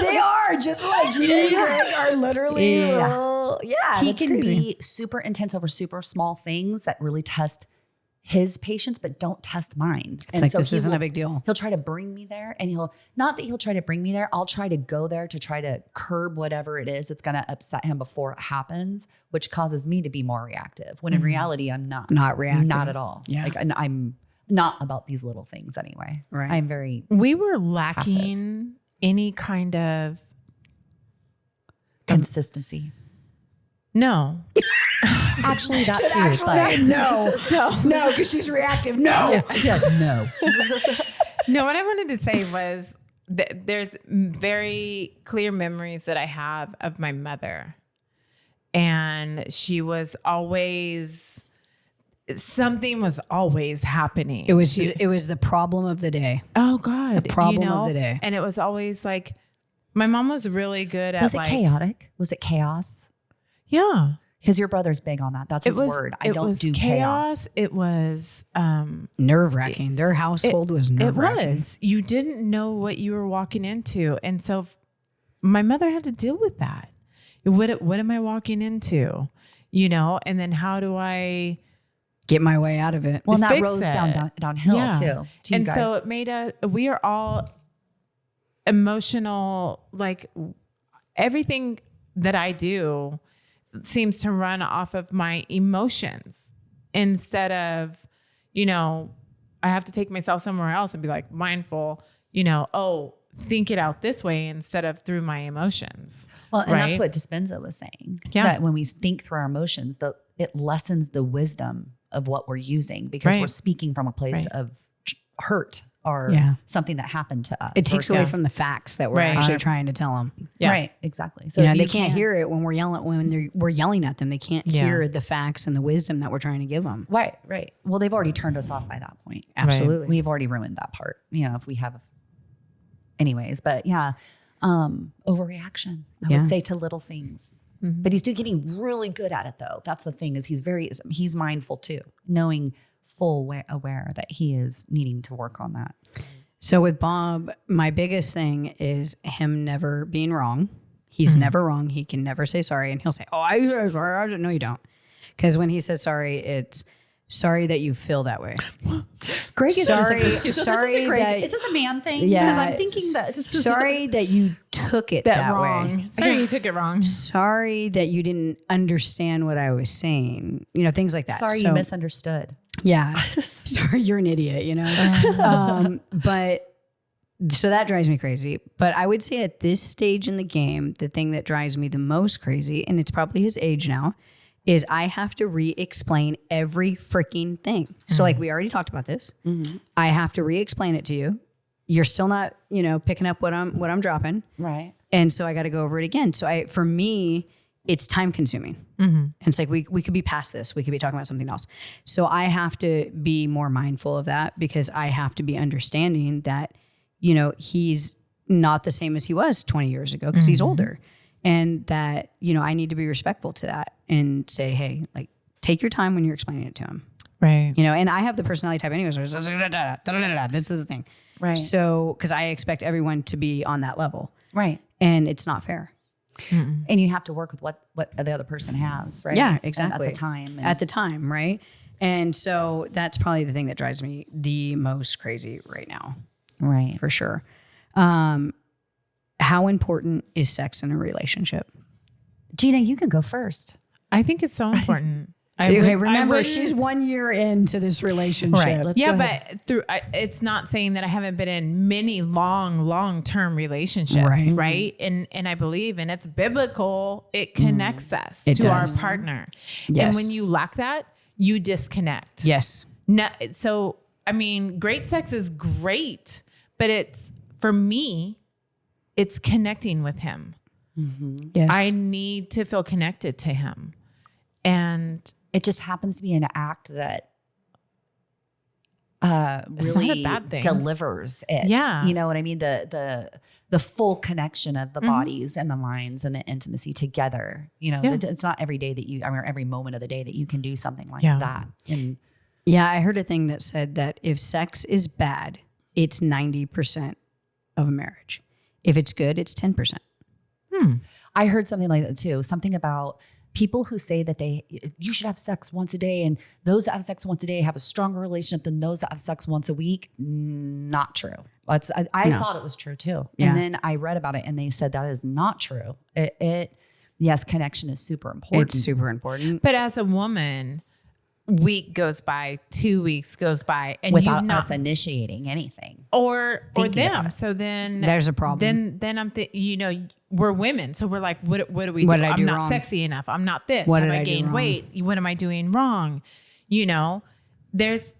Speaker 3: They are just like Gina and Greg are literally.
Speaker 4: He can be super intense over super small things that really test his patience, but don't test mine.
Speaker 3: It's like, this isn't a big deal.
Speaker 4: He'll try to bring me there and not that he'll try to bring me there. I'll try to go there to try to curb whatever it is that's going to upset him before it happens, which causes me to be more reactive. When in reality, I'm not.
Speaker 3: Not reactive.
Speaker 4: Not at all.
Speaker 3: Yeah.
Speaker 4: Like, and I'm not about these little things anyway.
Speaker 3: Right.
Speaker 4: I'm very
Speaker 1: We were lacking any kind of
Speaker 4: consistency.
Speaker 1: no.
Speaker 4: Actually, that too. But
Speaker 3: No, because she's reactive. No.
Speaker 4: no.
Speaker 1: No, what I wanted to say was that there's very clear memories that I have of my mother. And she was always, something was always happening.
Speaker 3: It was the problem of the day.
Speaker 1: Oh God.
Speaker 3: The problem of the day.
Speaker 1: And it was always like, my mom was really good at
Speaker 4: Was it chaotic? Was it chaos?
Speaker 1: Yeah.
Speaker 4: Because your brother's big on that. That's his word. I don't do chaos.
Speaker 1: It was
Speaker 3: Nerve-wracking. Their household was nerve-wracking.
Speaker 1: It was. You didn't know what you were walking into. And so my mother had to deal with that. What am I walking into? You know, and then how do I
Speaker 3: get my way out of it?
Speaker 4: Well, and that
Speaker 1: fix
Speaker 4: rose
Speaker 1: it?
Speaker 4: downhill too. To you
Speaker 1: And
Speaker 4: guys.
Speaker 1: so it made we are all emotional, like everything that I do seems to run off of my emotions instead of, you know, I have to take myself somewhere else and be like mindful, you know, think it out this way instead of through my emotions.
Speaker 4: Well, and
Speaker 1: right?
Speaker 4: that's what Dispenza was saying.
Speaker 1: Yeah.
Speaker 4: That when we think through our emotions, it lessens the wisdom of what we're using because we're speaking from a place of hurt are something that happened to us.
Speaker 3: It takes away from the facts that we're actually trying to tell them.
Speaker 4: Yeah. Right, exactly. So
Speaker 3: they can't hear it when we're yelling at them. They can't hear the facts and the wisdom that we're trying to give them.
Speaker 4: Right. Well, they've already turned us off by that point.
Speaker 3: Absolutely.
Speaker 4: Right. We've already ruined that part. If we have, anyways, but overreaction, I would say, to little things. Mm-hmm. But he's getting really good at it, though. That's the thing, is he's mindful too, knowing full aware that he is needing to work on that.
Speaker 3: So with Bob, my biggest thing is him never being wrong. He's never wrong. He can never say sorry. And he'll say, I say sorry. No, you don't. Because when he says sorry, it's sorry that you feel that way.
Speaker 4: Greg is
Speaker 3: sorry.
Speaker 4: Sorry is this a man thing?
Speaker 3: Yeah.
Speaker 4: Because I'm thinking that.
Speaker 3: Sorry that you took it that
Speaker 1: wrong.
Speaker 3: way.
Speaker 1: Sorry you took it wrong.
Speaker 3: Sorry that you didn't understand what I was saying. Things like that.
Speaker 4: Sorry you misunderstood.
Speaker 3: Yeah. Sorry, you're an idiot, But so that drives me crazy. But I would say at this stage in the game, the thing that drives me the most crazy, and it's probably his age now, is I have to re-explain every freaking thing. So like we already talked about this. Mm-hmm. I have to re-explain it to you. You're still not, picking up what I'm dropping.
Speaker 4: Right.
Speaker 3: And so I got to go over it again. So for me, it's time consuming. Mm-hmm. And it's like, we could be past this. We could be talking about something else. So I have to be more mindful of that, because I have to be understanding that, he's not the same as he was 20 years ago, because he's older. And that, I need to be respectful to that and say, hey, like, take your time when you're explaining it to him.
Speaker 1: Right.
Speaker 3: And I have the personality type anyways. This is the thing.
Speaker 4: Right.
Speaker 3: So, because I expect everyone to be on that level.
Speaker 4: Right.
Speaker 3: And it's not fair.
Speaker 4: Mm-mm. And you have to work with what the other person has, right?
Speaker 3: Yeah, exactly.
Speaker 4: At the time.
Speaker 3: At the time, right? And so that's probably the thing that drives me the most crazy right now.
Speaker 4: Right.
Speaker 3: For sure. How important is sex in a relationship?
Speaker 4: Gina, you can go first.
Speaker 1: I think it's so important.
Speaker 3: Remember, she's 1 year into this relationship.
Speaker 1: Right. But it's not saying that I haven't been in many long-term relationships, right? And I believe, and it's biblical, it connects us to our partner.
Speaker 3: Yes.
Speaker 1: And when you lack that, you disconnect.
Speaker 3: Yes.
Speaker 1: So, great sex is great, but for me, it's connecting with him.
Speaker 3: Mm-hmm. Yes.
Speaker 1: I need to feel connected to him. And
Speaker 4: it just happens to be an act that really delivers it.
Speaker 1: Yeah.
Speaker 4: You know what I mean? The full connection of the bodies and the minds and the intimacy together. It's not every day every moment of the day that you can do something like that. And
Speaker 3: I heard a thing that said that if sex is bad, it's 90% of a marriage. If it's good, it's 10%.
Speaker 4: I heard something like that too. Something about people who say that you should have sex once a day, and those that have sex once a day have a stronger relationship than those that have sex once a week. Not true. I thought it was true too. Yeah. And then I read about it and they said that is not true. Yes, connection is super important.
Speaker 3: It's super important.
Speaker 1: But as a woman, week goes by, 2 weeks goes by, and
Speaker 4: without us initiating anything
Speaker 1: or them. So then
Speaker 3: there's a problem.
Speaker 1: Then I'm we're women, so we're like, what do we do? I'm not sexy enough. I'm not this.
Speaker 3: What
Speaker 1: have
Speaker 3: did
Speaker 1: I gained weight? What am I doing wrong? There's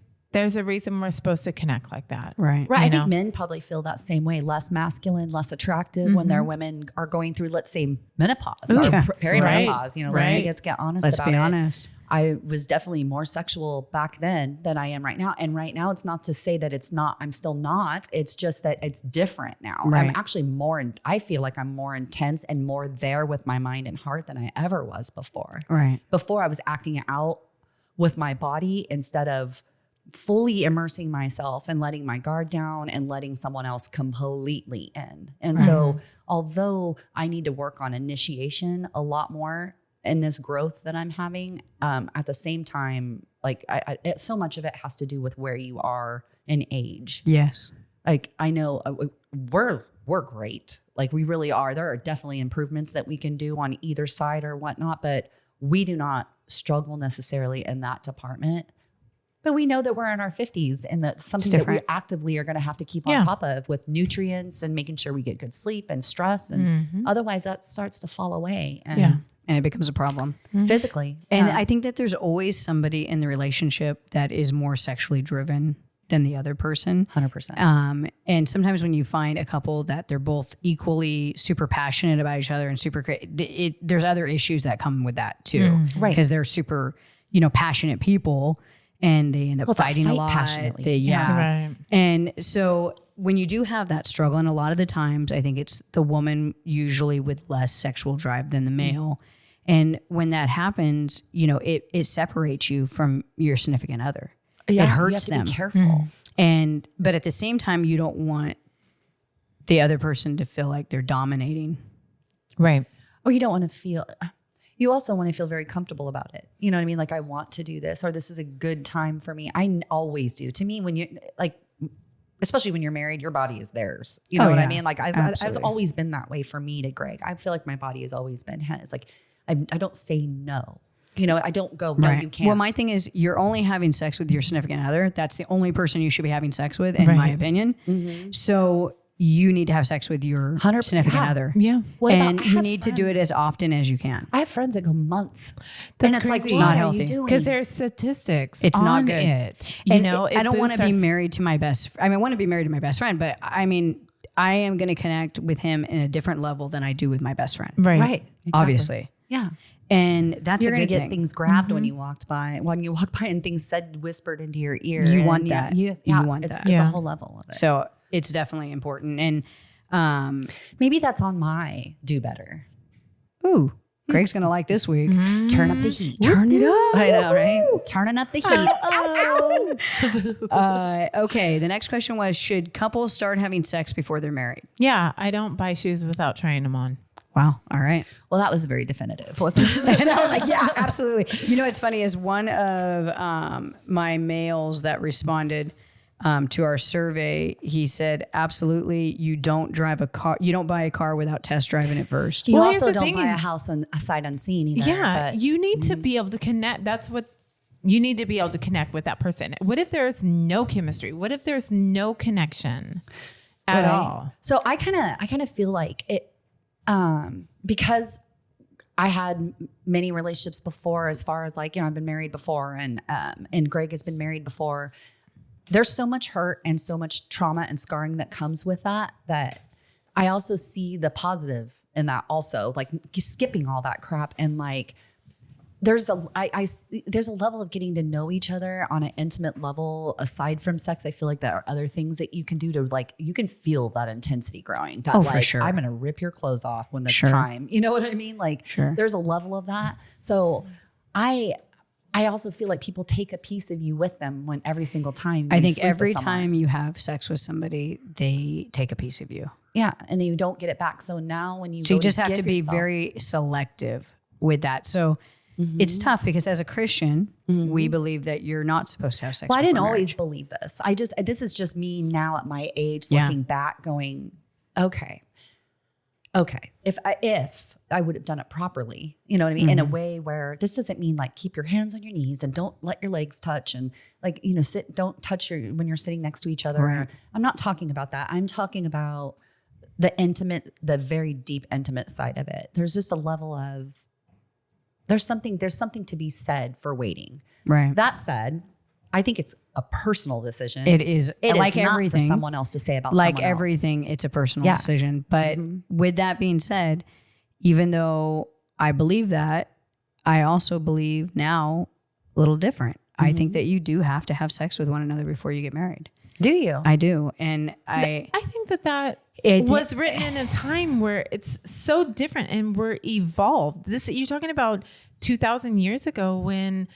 Speaker 1: a reason we're supposed to connect like that.
Speaker 3: Right.
Speaker 4: I think men probably feel that same way, less masculine, less attractive when their women are going through, let's say, menopause or perimenopause. Let's get honest about it.
Speaker 3: Let's be honest.
Speaker 4: I was definitely more sexual back then than I am right now. And right now, it's not to say that I'm still not. It's just that it's different now.
Speaker 3: Right.
Speaker 4: I'm actually I feel like I'm more intense and more there with my mind and heart than I ever was before.
Speaker 3: Right.
Speaker 4: Before, I was acting it out with my body instead of fully immersing myself and letting my guard down and letting someone else completely in. And so although I need to work on initiation a lot more in this growth that I'm having, at the same time, like so much of it has to do with where you are in age.
Speaker 3: Yes.
Speaker 4: Like I know we're great. Like we really are. There are definitely improvements that we can do on either side or whatnot, but we do not struggle necessarily in that department. But we know that we're in our 50s and that's something that we actively are going to have to keep on top of with nutrients and making sure we get good sleep and stress. And otherwise that starts to fall away. And
Speaker 3: it becomes a problem.
Speaker 4: Physically.
Speaker 3: And I think that there's always somebody in the relationship that is more sexually driven than the other person.
Speaker 4: 100%.
Speaker 3: And sometimes when you find a couple that they're both equally super passionate about each other and there's other issues that come with that too.
Speaker 4: Right.
Speaker 3: Because they're super, passionate people and they end up fighting a lot.
Speaker 4: Passionately.
Speaker 1: Right.
Speaker 3: And so when you do have that struggle, and a lot of the times I think it's the woman usually with less sexual drive than the male. And when that happens, it separates you from your significant other.
Speaker 4: Yeah,
Speaker 3: it hurts
Speaker 4: you have
Speaker 3: them.
Speaker 4: to be careful.
Speaker 3: But at the same time, you don't want the other person to feel like they're dominating.
Speaker 1: Right.
Speaker 4: Or you don't want to feel, you also want to feel very comfortable about it. You know what I mean? Like, I want to do this, or this is a good time for me. I always do. To me, when you like, especially when you're married, your body is theirs. You know what I mean? Like, I've always been that way for me to Greg. I feel like my body has always been his. Like, I don't say no. I don't go, no, you can't.
Speaker 3: Well, my thing is, you're only having sex with your significant other. That's the only person you should be having sex with, in my opinion. So you need to have sex with your significant other.
Speaker 1: Yeah.
Speaker 3: And you need to do it as often as you can.
Speaker 4: I have friends that go months.
Speaker 1: That's
Speaker 4: and it's
Speaker 1: crazy.
Speaker 4: like,
Speaker 3: not
Speaker 4: what
Speaker 3: healthy.
Speaker 4: are you doing?
Speaker 1: Because there's statistics
Speaker 3: It's
Speaker 1: on
Speaker 3: not good.
Speaker 1: it.
Speaker 3: I don't want to be married to my I want to be married to my best friend, but I am going to connect with him in a different level than I do with my best friend.
Speaker 1: Right.
Speaker 4: Exactly.
Speaker 3: Obviously.
Speaker 4: Yeah.
Speaker 3: And that's
Speaker 4: You're
Speaker 3: going to
Speaker 4: get things grabbed when you walk by, and things whispered into your ear.
Speaker 3: You want that.
Speaker 4: You want
Speaker 3: that.
Speaker 4: It's a whole level of it.
Speaker 3: So it's definitely important. And
Speaker 4: maybe that's on my do better.
Speaker 3: ooh, Greg's going to like this week.
Speaker 4: Turn up the heat.
Speaker 3: Turn it up.
Speaker 4: I know, right? Turning up the heat.
Speaker 3: Okay. The next question was, should couples start having sex before they're married?
Speaker 1: Yeah. I don't buy shoes without trying them on.
Speaker 3: Wow. All right.
Speaker 4: Well, that was very definitive, wasn't it?
Speaker 3: And I was like, yeah, absolutely. It's funny, is one of my males that responded to our survey, he said, absolutely, you don't drive a car. You don't buy a car without test driving it first.
Speaker 4: You
Speaker 1: Well,
Speaker 4: also
Speaker 1: here's the
Speaker 4: don't
Speaker 1: thing
Speaker 4: buy a
Speaker 1: is-
Speaker 4: house on a sight unseen either.
Speaker 1: Yeah.
Speaker 4: but
Speaker 1: You need to be able to connect. That's what you need to be able to connect with that person. What if there's no chemistry? What if there's no connection at all?
Speaker 4: So I kind of feel like it, because I had many relationships before, as far as like, I've been married before, and Greg has been married before. There's so much hurt and so much trauma and scarring that comes with that I also see the positive in that also, like skipping all that crap. And like, there's a level of getting to know each other on an intimate level aside from sex. I feel like there are other things that you can do to, like, you can feel that intensity growing. That,
Speaker 3: for sure.
Speaker 4: I'm going to rip your clothes off when there's time. You know what I mean? Like, there's a level of that. So I also feel like people take a piece of you with them when every single time.
Speaker 3: I think every time you have sex with somebody, they take a piece of you.
Speaker 4: Yeah. And then you don't get it back. So now when you
Speaker 3: So you just have to be very selective with that. So it's tough because as a Christian, we believe that you're not supposed to have sex.
Speaker 4: Well, I didn't
Speaker 3: before
Speaker 4: always
Speaker 3: marriage.
Speaker 4: believe this. This is just me now at my age looking back going, okay. If I would have done it properly, you know what I mean? In a way where this doesn't mean like keep your hands on your knees and don't let your legs touch and like, don't touch when you're sitting next to each other.
Speaker 3: Right.
Speaker 4: I'm not talking about that. I'm talking about the very deep intimate side of it. There's just a level of, there's something to be said for waiting.
Speaker 3: Right.
Speaker 4: That said, I think it's a personal decision.
Speaker 3: It is.
Speaker 4: It
Speaker 3: like
Speaker 4: is not
Speaker 3: everything.
Speaker 4: for someone else to say about
Speaker 3: like
Speaker 4: someone else.
Speaker 3: everything, it's a personal decision. But with that being said, even though I believe that, I also believe now a little different. I think that you do have to have sex with one another before you get married.
Speaker 4: Do you?
Speaker 3: I do. And I
Speaker 1: think that
Speaker 3: It
Speaker 1: was written in a time where it's so different and we're evolved. You're talking about 2,000 years ago when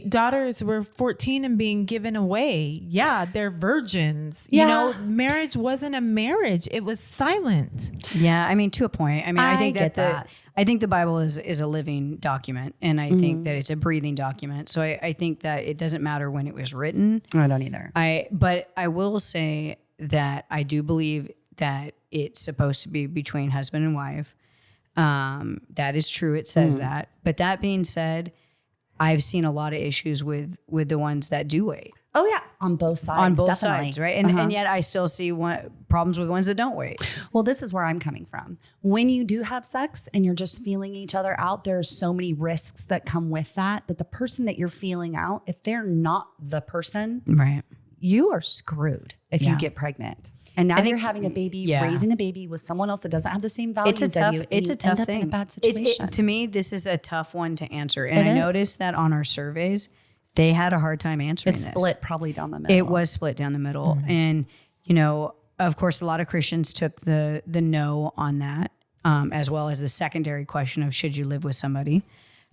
Speaker 1: daughters were 14 and being given away. Yeah, they're virgins.
Speaker 4: Yeah.
Speaker 1: Marriage wasn't a marriage. It was silent.
Speaker 3: Yeah, I mean, to a point. I mean, I think
Speaker 4: get
Speaker 3: that I think the Bible is a living document, and I think that it's a breathing document. So I think that it doesn't matter when it was written.
Speaker 4: I don't either.
Speaker 3: But I will say that I do believe that it's supposed to be between husband and wife. That is true. It says that. But that being said, I've seen a lot of issues with the ones that do wait.
Speaker 4: Oh yeah, on both sides.
Speaker 3: On both
Speaker 4: definitely.
Speaker 3: sides, right? And yet I still see problems with ones that don't wait.
Speaker 4: Well, this is where I'm coming from. When you do have sex and you're just feeling each other out, there's so many risks that come with that the person that you're feeling out, if they're not the person,
Speaker 3: Right.
Speaker 2: you are screwed if you get pregnant. And now you're having a baby, raising a baby with someone else that doesn't have the same values as you.
Speaker 3: It's a tough thing.
Speaker 2: In a bad situation.
Speaker 3: To me, this is a tough one to answer. And I noticed that on our surveys, they had a hard time answering this.
Speaker 2: It's split probably down the middle.
Speaker 3: It was split down the middle. And, you know, of course, a lot of Christians took the no on that, as well as the secondary question of should you live with somebody.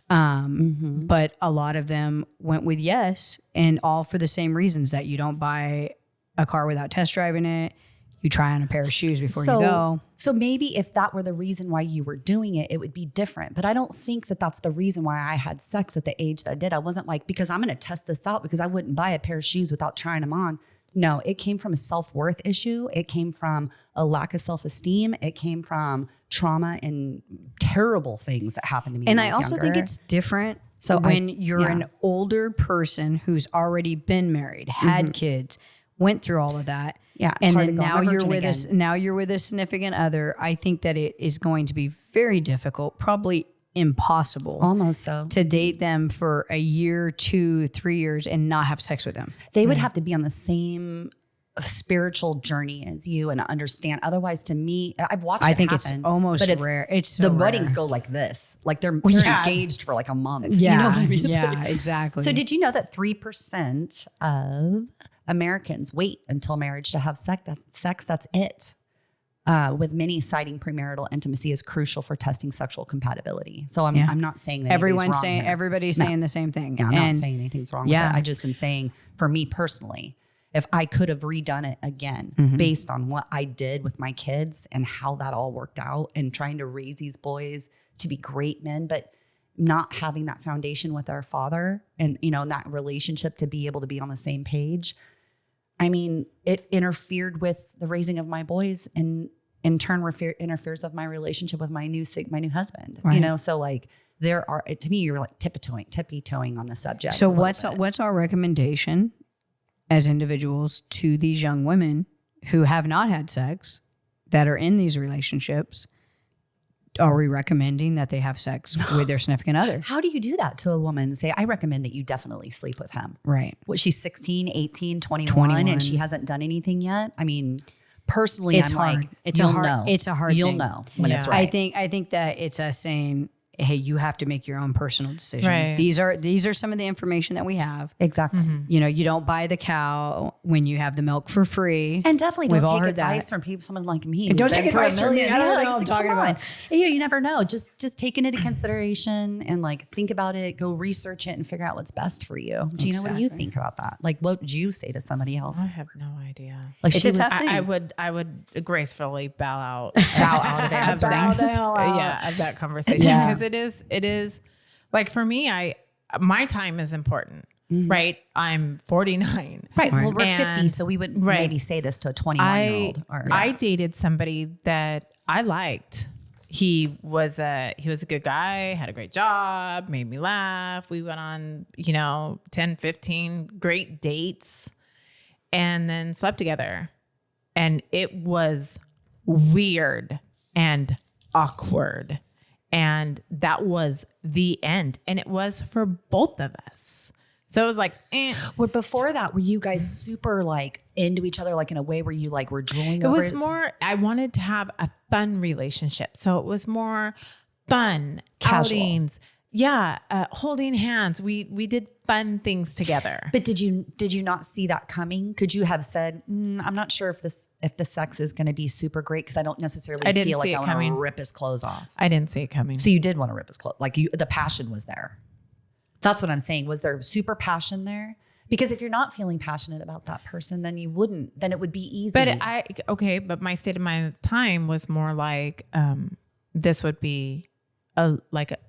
Speaker 3: But a lot of them went with yes, and all for the same reasons, that you don't buy a car without test driving it. You try on a pair of shoes before you go.
Speaker 2: So maybe if that were the reason why you were doing it, it would be different. But I don't think that that's the reason why I had sex at the age that I did. I wasn't like, because I'm going to test this out, because I wouldn't buy a pair of shoes without trying them on. No, it came from a self-worth issue. It came from a lack of self-esteem. It came from trauma and terrible things that happened to me.
Speaker 3: And I also think it's different. So when you're an older person who's already been married, had kids, went through all of that.
Speaker 2: Yeah.
Speaker 3: And then now you're with a significant other. I think that it is going to be very difficult, probably impossible.
Speaker 2: Almost so.
Speaker 3: To date them for a year, 2, 3 years and not have sex with them.
Speaker 2: They would have to be on the same spiritual journey as you and understand. Otherwise, to me, I've watched it happen.
Speaker 3: It's almost rare. It's so
Speaker 2: the
Speaker 3: rare.
Speaker 2: Weddings go like this. Like they're engaged for like a month.
Speaker 3: Yeah.
Speaker 2: You know what I mean?
Speaker 3: Yeah, exactly.
Speaker 2: So did you know that 3% of Americans wait until marriage to have sex? That's it. With many citing premarital intimacy is crucial for testing sexual compatibility. So I'm not saying that
Speaker 3: everybody's saying the same thing.
Speaker 2: Yeah, I'm not saying anything's wrong with it. I just am saying, for me personally, if I could have redone it again based on what I did with my kids and how that all worked out and trying to raise these boys to be great men, but not having that foundation with our father and, you know, that relationship to be able to be on the same page. I mean, it interfered with the raising of my boys and in turn interferes with my relationship with my new husband, you know? So like to me, you're like tippy-toeing on the subject.
Speaker 3: So what's our recommendation as individuals to these young women who have not had sex, that are in these relationships? Are we recommending that they have sex with their significant other?
Speaker 2: How do you do that to a woman? Say, I recommend that you definitely sleep with him.
Speaker 3: Right.
Speaker 2: What, she's 16, 18, 21, and she hasn't done anything yet? I mean, personally,
Speaker 3: it's
Speaker 2: I'm
Speaker 3: hard.
Speaker 2: like,
Speaker 3: it's a hard
Speaker 2: You'll
Speaker 3: thing.
Speaker 2: know when it's right.
Speaker 3: I think that it's us saying, hey, you have to make your own personal decision.
Speaker 1: Right.
Speaker 3: These are some of the information that we have.
Speaker 2: Exactly.
Speaker 3: You know, you don't buy the cow when you have the milk for free.
Speaker 2: And definitely don't take advice from someone like me.
Speaker 3: And don't take advice from me. I don't know what I'm talking about.
Speaker 2: You never know. Just take it into consideration and like think about it, go research it and figure out what's best for you. Gina, what do you think about that? Like, what would you say to somebody else?
Speaker 1: I have no idea.
Speaker 2: Like,
Speaker 3: it's a tough thing.
Speaker 1: I would gracefully bow out
Speaker 2: of answering.
Speaker 1: Bow the hell out of that conversation, because it is like, for me, my time is important. Right. I'm 49.
Speaker 2: Right. Well, we're 50, so we would maybe say this to a 21-year-old.
Speaker 1: I dated somebody that I liked. He was a good guy, had a great job, made me laugh. We went on, 10, 15 great dates and then slept together. And it was weird and awkward. And that was the end. And it was for both of us. So it was like,
Speaker 2: Well, before that, were you guys super like into each other, like in a way where you like were drooling
Speaker 1: over
Speaker 2: it?
Speaker 1: Was more, I wanted to have a fun relationship. So it was more fun,
Speaker 2: casual.
Speaker 1: Outings. Yeah. Holding hands. We did fun things together.
Speaker 2: But did you not see that coming? Could you have said, I'm not sure if the sex is going to be super great because I don't necessarily feel like I want to rip his clothes off.
Speaker 1: I didn't see it coming.
Speaker 2: So you did want to rip his clothes. Like the passion was there. That's what I'm saying. Was there super passion there? Because if you're not feeling passionate about that person, then you wouldn't. Then it would be easy.
Speaker 1: But my state of my time was more like this would be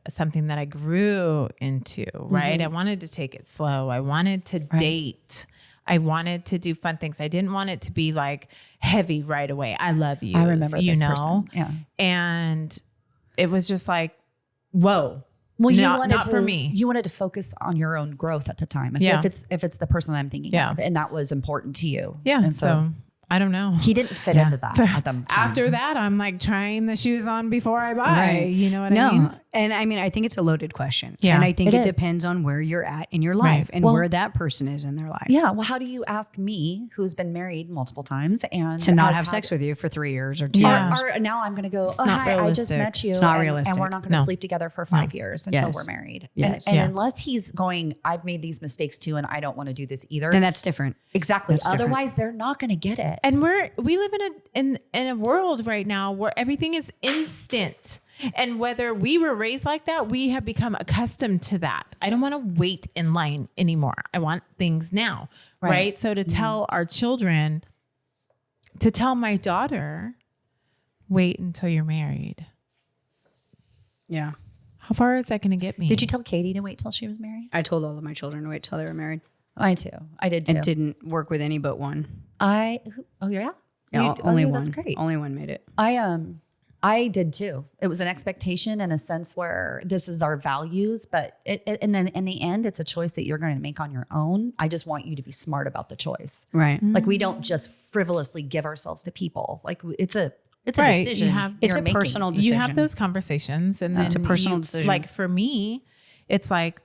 Speaker 1: something that I grew into, right? I wanted to take it slow. I wanted to date. I wanted to do fun things. I didn't want it to be like heavy right away. I love you.
Speaker 2: I remember this person. Yeah.
Speaker 1: And it was just like, whoa.
Speaker 2: Well,
Speaker 1: not for me.
Speaker 2: You wanted to focus on your own growth at the time. If it's the person that I'm thinking of, and that was important to you.
Speaker 1: Yeah.
Speaker 2: And
Speaker 1: so I don't know.
Speaker 2: He didn't fit into that at the time.
Speaker 1: After that, I'm like trying the shoes on before I buy. Right. You know what I mean?
Speaker 3: And I mean, I think it's a loaded question.
Speaker 1: Yeah,
Speaker 3: and I think it
Speaker 4: is.
Speaker 3: depends on where you're at in your life
Speaker 1: Right.
Speaker 3: and where that person is in their life.
Speaker 4: Yeah. Well, how do you ask me, who's been married multiple times and
Speaker 3: To not
Speaker 4: has
Speaker 3: have
Speaker 4: had-
Speaker 3: sex with you for 3 years or 2
Speaker 1: Yeah.
Speaker 3: years.
Speaker 4: Or now I'm going to go,
Speaker 1: It's
Speaker 4: oh,
Speaker 1: not
Speaker 4: hi, I just
Speaker 1: realistic.
Speaker 4: met you.
Speaker 3: It's not
Speaker 4: and,
Speaker 3: realistic.
Speaker 4: And we're not going to
Speaker 1: No.
Speaker 4: sleep together for 5 years until
Speaker 3: Yes.
Speaker 4: we're married.
Speaker 3: Yes.
Speaker 4: And
Speaker 1: Yeah.
Speaker 4: unless he's going, I've made these mistakes too, and I don't want to do this either.
Speaker 3: Then that's different.
Speaker 4: Exactly.
Speaker 3: That's different.
Speaker 4: Otherwise, they're not going to get it.
Speaker 1: And we live in a world right now where everything is instant. And whether we were raised like that, we have become accustomed to that. I don't want to wait in line anymore. I want things now. Right. So to tell our children, to tell my daughter, wait until you're married.
Speaker 3: Yeah.
Speaker 1: How far is that going to get me?
Speaker 4: Did you tell Katie to wait till she was married?
Speaker 3: I told all of my children to wait till they were married.
Speaker 4: I too. I did too.
Speaker 3: It didn't work with any but one.
Speaker 4: Oh yeah.
Speaker 3: Yeah,
Speaker 4: only one.
Speaker 3: one.
Speaker 4: That's great.
Speaker 3: Only one made it.
Speaker 4: I did too. It was an expectation in a sense where this is our values, but and then in the end, it's a choice that you're going to make on your own. I just want you to be smart about the choice.
Speaker 3: Right.
Speaker 4: Like we don't just frivolously give ourselves to people. Like it's a
Speaker 1: Right.
Speaker 4: decision.
Speaker 3: It's
Speaker 4: you're
Speaker 3: a
Speaker 4: making.
Speaker 3: personal decision.
Speaker 1: You have those conversations, and then
Speaker 3: It's a personal decision.
Speaker 1: Like for me, it's like,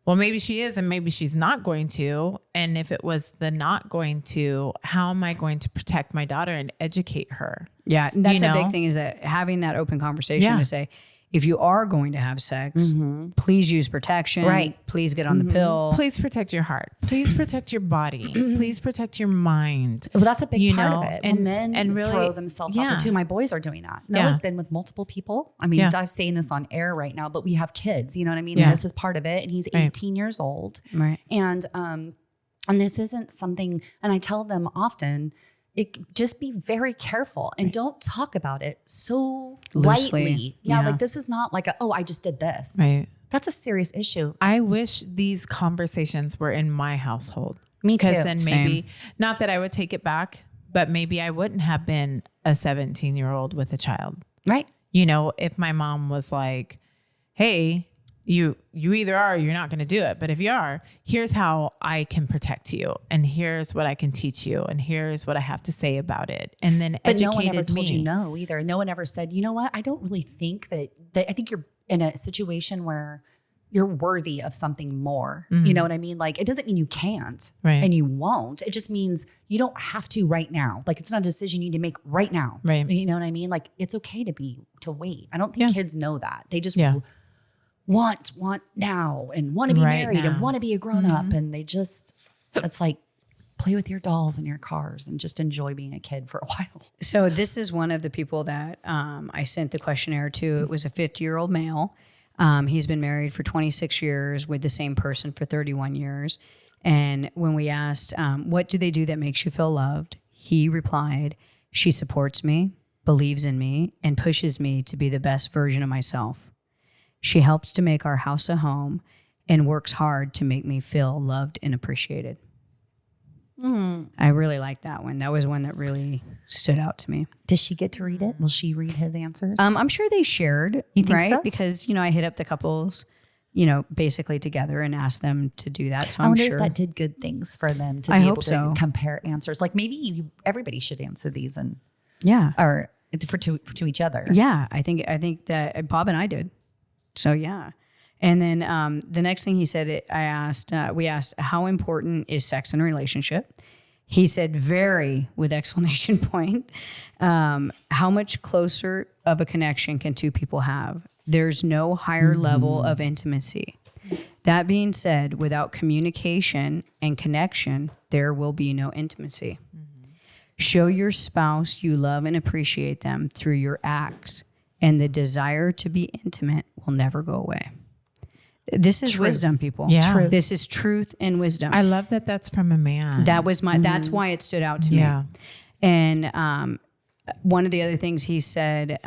Speaker 1: well, maybe she is, and maybe she's not going to. And if it was the not going to, how am I going to protect my daughter and educate her?
Speaker 3: Yeah. And that's
Speaker 1: You
Speaker 3: a
Speaker 1: know?
Speaker 3: big thing, is that having that open conversation
Speaker 1: Yeah.
Speaker 3: to say, if you are going to have sex, please use protection.
Speaker 4: Right.
Speaker 3: Please get on the pill.
Speaker 1: Please protect your heart. Please protect your body. Please protect your mind.
Speaker 4: Well, that's a big
Speaker 1: You
Speaker 4: part
Speaker 1: know,
Speaker 4: of it.
Speaker 1: and-
Speaker 4: Men
Speaker 1: and really-
Speaker 4: throw themselves out
Speaker 1: yeah.
Speaker 4: there too. My boys are doing that.
Speaker 1: Yeah.
Speaker 4: Noah's been with multiple people. I mean,
Speaker 1: Yeah.
Speaker 4: I'm saying this on air right now, but we have kids. You know what I mean?
Speaker 1: Yeah.
Speaker 4: And this is part of it. And he's
Speaker 1: Right.
Speaker 4: 18 years old.
Speaker 3: Right.
Speaker 4: And this isn't something. And I tell them often, just be very careful and don't talk about it so
Speaker 3: Loosely.
Speaker 4: lightly. Yeah,
Speaker 3: Yeah.
Speaker 4: like this is not like I just did this.
Speaker 1: Right.
Speaker 4: That's a serious issue.
Speaker 1: I wish these conversations were in my household.
Speaker 4: Me too.
Speaker 1: Because then maybe,
Speaker 3: Same.
Speaker 1: not that I would take it back, but maybe I wouldn't have been a 17-year-old with a child.
Speaker 4: Right.
Speaker 1: You know, if my mom was like, hey, you either are or you're not going to do it. But if you are, here's how I can protect you. And here's what I can teach you. And here's what I have to say about it. And then
Speaker 4: But no
Speaker 1: educated
Speaker 4: one ever told
Speaker 1: me.
Speaker 4: you no either. No one ever said, you know what? I don't really think that I think you're in a situation where you're worthy of something more. You know what I mean? Like, it doesn't mean you can't
Speaker 1: Right.
Speaker 4: and you won't. It just means you don't have to right now. Like, it's not a decision you need to make right now.
Speaker 1: Right.
Speaker 4: You know what I mean? Like, it's okay to wait. I don't think
Speaker 1: Yeah.
Speaker 4: kids know that. They just
Speaker 1: Yeah.
Speaker 4: want now and want to be
Speaker 1: Right
Speaker 4: married
Speaker 1: now.
Speaker 4: and want to be a grown up. And they just, it's like, play with your dolls and your cars and just enjoy being a kid for a while.
Speaker 3: So this is one of the people that I sent the questionnaire to. It was a 50-year-old male. He's been married for 26 years with the same person for 31 years. And when we asked, what do they do that makes you feel loved? He replied, she supports me, believes in me, and pushes me to be the best version of myself. She helps to make our house a home and works hard to make me feel loved and appreciated. I really like that one. That was one that really stood out to me.
Speaker 4: Does she get to read it? Will she read his answers?
Speaker 3: I'm sure they shared,
Speaker 4: You think
Speaker 3: right?
Speaker 4: so?
Speaker 3: Because, I hit up the couples, basically together and asked them to do that. So
Speaker 4: I
Speaker 3: I'm
Speaker 4: wonder
Speaker 3: sure.
Speaker 4: if that did good things for them to
Speaker 3: I
Speaker 4: be
Speaker 3: hope
Speaker 4: able to
Speaker 3: so.
Speaker 4: compare answers. Like maybe everybody should answer these and
Speaker 3: Yeah.
Speaker 4: or to each other.
Speaker 3: Yeah. I think that Bob and I did. So yeah. And then the next thing he said, we asked, how important is sex in a relationship? He said, very, with exclamation point. How much closer of a connection can two people have? There's no higher level of intimacy. That being said, without communication and connection, there will be no intimacy. Show your spouse you love and appreciate them through your acts, and the desire to be intimate will never go away. This is wisdom, people.
Speaker 1: Yeah. Truth.
Speaker 3: This is truth and wisdom.
Speaker 1: I love that that's from a man.
Speaker 3: That was that's why it stood out to
Speaker 1: Yeah.
Speaker 3: me. And one of the other things he said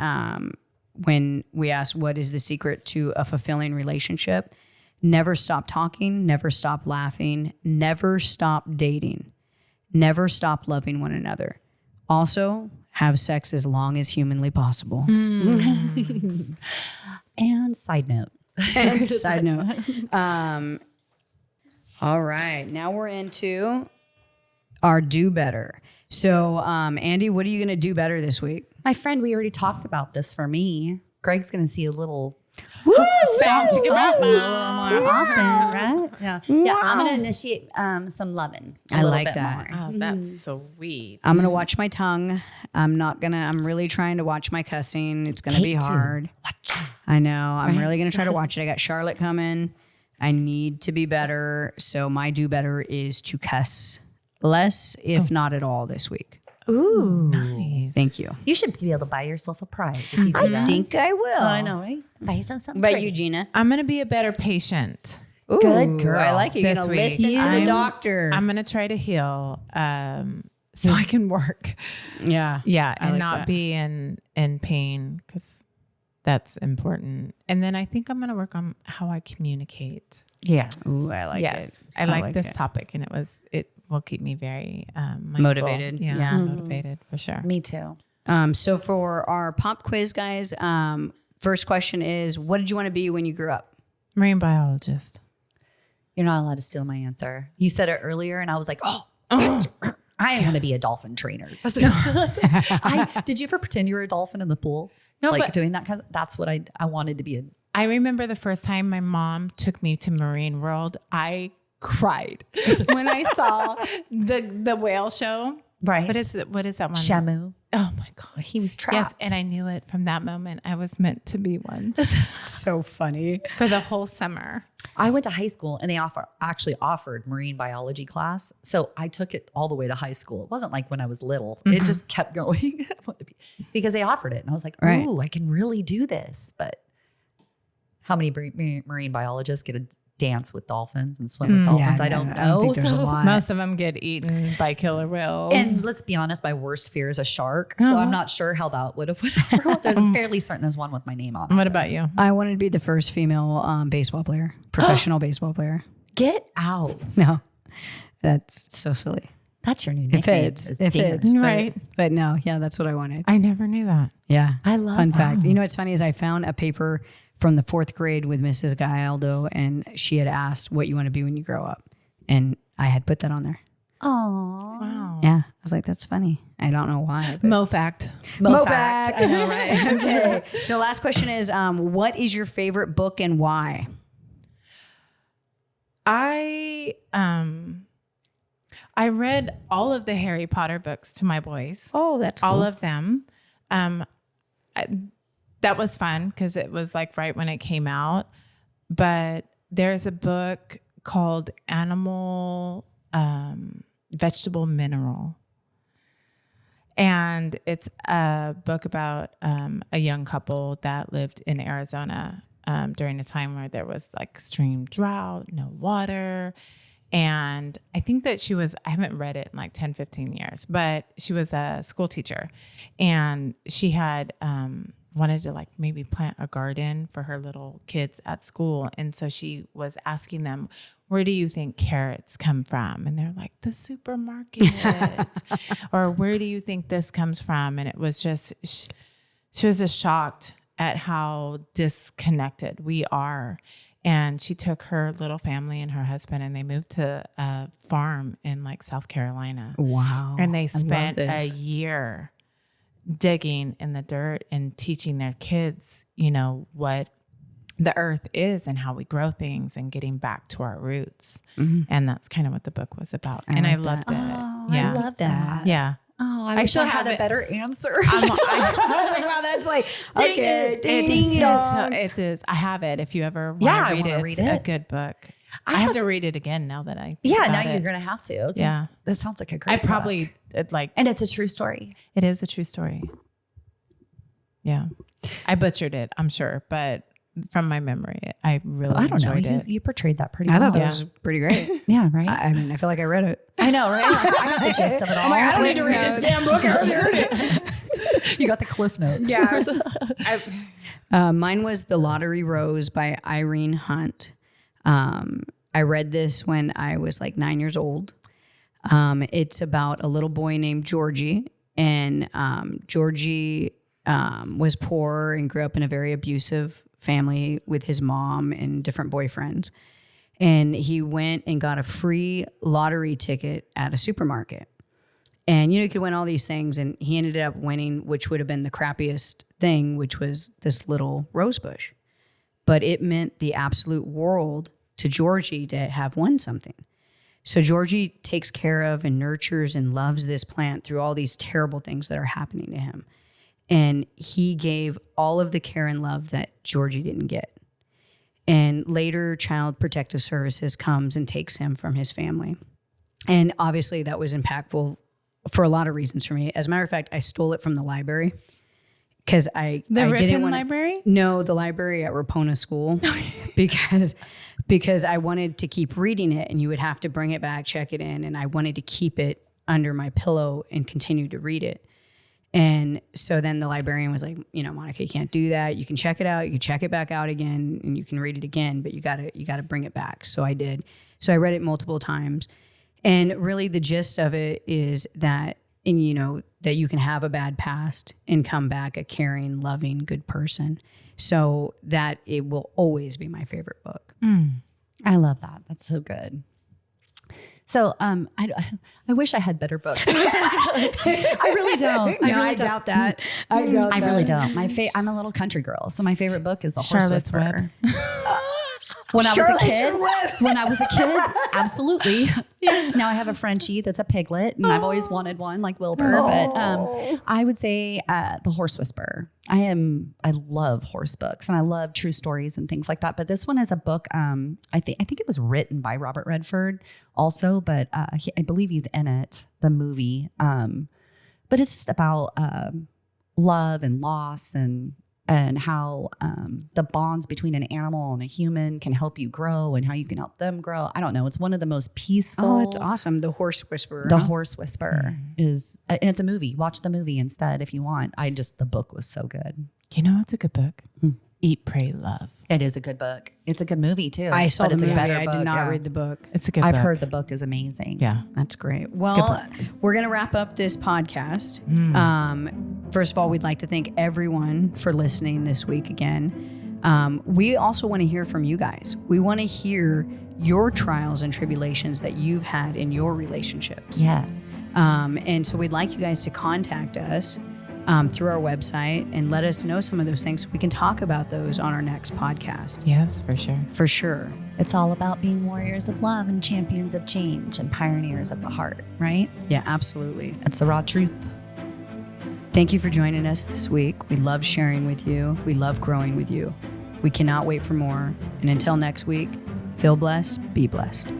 Speaker 3: when we asked what is the secret to a fulfilling relationship, never stop talking, never stop laughing, never stop dating, never stop loving one another. Also, have sex as long as humanly possible.
Speaker 4: And side note.
Speaker 3: And side note. All right. Now we're into our do better. So, Andy, what are you going to do better this week?
Speaker 4: My friend, we already talked about this for me. Greg's going to see a little
Speaker 2: Salt a little more often, right? Yeah. Yeah. I'm going to initiate some loving.
Speaker 3: I like that.
Speaker 1: Oh, that's sweet.
Speaker 3: I'm gonna watch my tongue. I'm really trying to watch my cussing. It's gonna be hard. I know. I'm really gonna try to watch it. I got Charlotte coming. I need to be better. So my do better is to cuss less, if not at all, this week.
Speaker 2: Ooh.
Speaker 1: Nice.
Speaker 3: Thank you.
Speaker 2: You should be able to buy yourself a prize if you do that.
Speaker 3: I think I will.
Speaker 2: I know, right? Buy yourself something.
Speaker 3: But
Speaker 2: great.
Speaker 3: you, Gina?
Speaker 1: I'm going to be a better patient.
Speaker 3: Ooh,
Speaker 2: Good girl.
Speaker 3: I like it. You're
Speaker 1: This
Speaker 3: gonna
Speaker 1: week.
Speaker 3: listen to the
Speaker 1: I'm-
Speaker 3: doctor.
Speaker 1: I'm going to try to heal so I can work.
Speaker 3: yeah.
Speaker 1: Yeah.
Speaker 3: I
Speaker 1: And
Speaker 3: like
Speaker 1: not
Speaker 3: that.
Speaker 1: be in pain, because that's important. And then I think I'm going to work on how I communicate.
Speaker 2: Yes.
Speaker 3: Ooh, I like
Speaker 1: yes.
Speaker 3: it.
Speaker 1: I like this
Speaker 3: it.
Speaker 1: topic, and it will keep me very mindful.
Speaker 3: Motivated.
Speaker 1: Yeah.
Speaker 3: Yeah.
Speaker 1: Motivated for sure.
Speaker 2: Me too.
Speaker 3: So for our pop quiz, guys, first question is, what did you want to be when you grew up?
Speaker 1: Marine biologist.
Speaker 2: You're not allowed to steal my answer. You said it earlier, and I was like, oh. I want to be a dolphin trainer. Did you ever pretend you were a dolphin in the pool?
Speaker 1: No,
Speaker 2: like
Speaker 1: but-
Speaker 2: doing that kind of, that's what I wanted to be.
Speaker 1: I remember the first time my mom took me to Marine World, I cried when I saw the whale show.
Speaker 2: Right.
Speaker 1: What is that one?
Speaker 2: Shamu.
Speaker 1: Oh my God.
Speaker 2: He was trapped.
Speaker 1: Yes. And I knew it from that moment. I was meant to be one
Speaker 3: So funny.
Speaker 1: for the whole summer.
Speaker 2: I went to high school and they actually offered marine biology class. So I took it all the way to high school. It wasn't like when I was little. It just kept going because they offered it. And I was like,
Speaker 3: Right.
Speaker 2: ooh, I can really do this. But how many marine biologists get to dance with dolphins and swim with dolphins? I don't know.
Speaker 3: I don't think there's a lot.
Speaker 1: Most of them get eaten by killer whales.
Speaker 2: And let's be honest, my worst fear is a shark. So I'm not sure how that would have went over. I'm fairly certain there's one with my name on it.
Speaker 1: what about you?
Speaker 3: I wanted to be the first female baseball player, professional baseball player.
Speaker 2: Get out.
Speaker 3: No, that's so silly.
Speaker 2: That's your new
Speaker 3: It
Speaker 2: nickname.
Speaker 3: fits.
Speaker 2: is
Speaker 3: It
Speaker 2: Dance.
Speaker 3: fits.
Speaker 1: Right.
Speaker 3: But no, yeah, that's what I wanted.
Speaker 1: I never knew that.
Speaker 3: Yeah.
Speaker 2: I love
Speaker 3: Fun
Speaker 2: that.
Speaker 3: fact. You know what's funny is I found a paper from the 4th grade with Mrs. Galdo, and she had asked what you want to be when you grow up. And I had put that on there.
Speaker 2: Oh.
Speaker 1: Wow.
Speaker 3: Yeah. I was like, that's funny. I don't know why. But
Speaker 1: Mo fact.
Speaker 2: Mo fact.
Speaker 3: I know, right? Okay. So last question is, what is your favorite book and why?
Speaker 1: I read all of the Harry Potter books to my boys.
Speaker 3: Oh, that's
Speaker 1: All of them. That was fun because it was like right when it came out. But there's a book called Animal Vegetable Mineral. And it's a book about a young couple that lived in Arizona during a time where there was like extreme drought, no water. And I think that I haven't read it in like 10, 15 years, but she was a school teacher and she had wanted to like maybe plant a garden for her little kids at school. And so she was asking them, where do you think carrots come from? And they're like, the supermarket. Or where do you think this comes from? And it was just, she was just shocked at how disconnected we are. And she took her little family and her husband and they moved to a farm in like South Carolina.
Speaker 3: Wow.
Speaker 1: And they spent a
Speaker 3: this.
Speaker 1: year digging in the dirt and teaching their kids, you know, what the earth is and how we grow things and getting back to our roots. And that's kind of what the book was about. And I
Speaker 3: like
Speaker 1: loved it.
Speaker 2: Oh,
Speaker 1: Yeah.
Speaker 2: I love that.
Speaker 1: Yeah.
Speaker 2: Oh, I
Speaker 1: I
Speaker 2: wish
Speaker 1: still
Speaker 2: I had
Speaker 1: have
Speaker 2: a
Speaker 1: it.
Speaker 2: better answer.
Speaker 3: I was like, wow, that's like, okay, ding, ding, dong.
Speaker 1: It is. I have it. If you ever want
Speaker 2: Yeah, I
Speaker 1: to read
Speaker 2: wanna
Speaker 1: it,
Speaker 2: read
Speaker 1: it's a
Speaker 2: it.
Speaker 1: good book.
Speaker 2: I
Speaker 1: I have
Speaker 2: have
Speaker 1: to
Speaker 2: to-
Speaker 1: read it again now that I think
Speaker 2: Yeah,
Speaker 1: about
Speaker 2: now
Speaker 1: it.
Speaker 2: you're going to have to. 'cause
Speaker 1: Yeah.
Speaker 2: That sounds like a great
Speaker 1: I probably
Speaker 2: book.
Speaker 1: like
Speaker 2: And it's a true story.
Speaker 1: it is a true story. Yeah. I butchered it, I'm sure, but from my memory, I really
Speaker 2: I don't know.
Speaker 1: enjoyed it.
Speaker 2: You portrayed that pretty
Speaker 3: I
Speaker 2: well.
Speaker 3: thought that was pretty great.
Speaker 2: Yeah, right?
Speaker 3: I mean, I feel like I read it.
Speaker 2: I know, right? I got the gist of it all.
Speaker 3: I don't need to read this damn book. I already heard it.
Speaker 2: You got the cliff notes.
Speaker 1: Yeah.
Speaker 3: Mine was The Lottery Rose by Irene Hunt. I read this when I was like 9 years old. It's about a little boy named Georgie. And Georgie was poor and grew up in a very abusive family with his mom and different boyfriends. And he went and got a free lottery ticket at a supermarket. And, you know, you could win all these things. And he ended up winning, which would have been the crappiest thing, which was this little rose bush. but it meant the absolute world to Georgie to have won something. So Georgie takes care of and nurtures and loves this plant through all these terrible things that are happening to him. And he gave all of the care and love that Georgie didn't get. And later, Child Protective Services comes and takes him from his family. And obviously that was impactful for a lot of reasons for me. As a matter of fact, I stole it from the library because I didn't want
Speaker 1: library?
Speaker 3: No, the library at Rapona School because I wanted to keep reading it, and you would have to bring it back, check it in, and I wanted to keep it under my pillow and continue to read it. And so then the librarian was like, Monica, you can't do that. You can check it out. You can check it back out again and you can read it again, but you gotta bring it back. So I did. So I read it multiple times. And really the gist of it is that, that you can have a bad past and come back a caring, loving, good person. So that it will always be my favorite book.
Speaker 4: I love that. That's so good. So I wish I had better books. I really don't.
Speaker 3: I doubt that. I
Speaker 4: really don't. I'm a little country girl, so my favorite book is The Horse Whisperer. When I was a kid, absolutely. Now I have a Frenchie that's a piglet, and I've always wanted one like Wilbur. But I would say The Horse Whisperer. I love horse books, and I love true stories and things like that. But this one is a book. I think it was written by Robert Redford also, but I believe he's in it, the movie. But it's just about love and loss and how the bonds between an animal and a human can help you grow and how you can help them grow. I don't know. It's one of the most peaceful.
Speaker 3: Oh, it's awesome. The Horse Whisperer.
Speaker 4: The Horse Whisperer is, and it's a movie. Watch the movie instead if you want. The book was so good.
Speaker 1: It's a good book. Eat, Pray, Love.
Speaker 4: It is a good book. It's a good movie too.
Speaker 3: I saw the movie. I
Speaker 4: book,
Speaker 3: did not read the book.
Speaker 1: It's a good book.
Speaker 4: I've heard the book is amazing.
Speaker 1: Yeah.
Speaker 3: That's great. Well, we're going to wrap up this podcast. First of all, we'd like to thank everyone for listening this week again. We also want to hear from you guys. We want to hear your trials and tribulations that you've had in your relationships.
Speaker 4: Yes.
Speaker 3: And so we'd like you guys to contact us through our website and let us know some of those things so we can talk about those on our next podcast.
Speaker 1: Yes, for sure.
Speaker 3: For sure.
Speaker 4: It's all about being warriors of love and champions of change and pioneers of the heart, right?
Speaker 3: Yeah, absolutely.
Speaker 4: That's the raw truth.
Speaker 3: Thank you for joining us this week. We love sharing with you. We love growing with you. We cannot wait for more. And until next week, feel blessed, be blessed.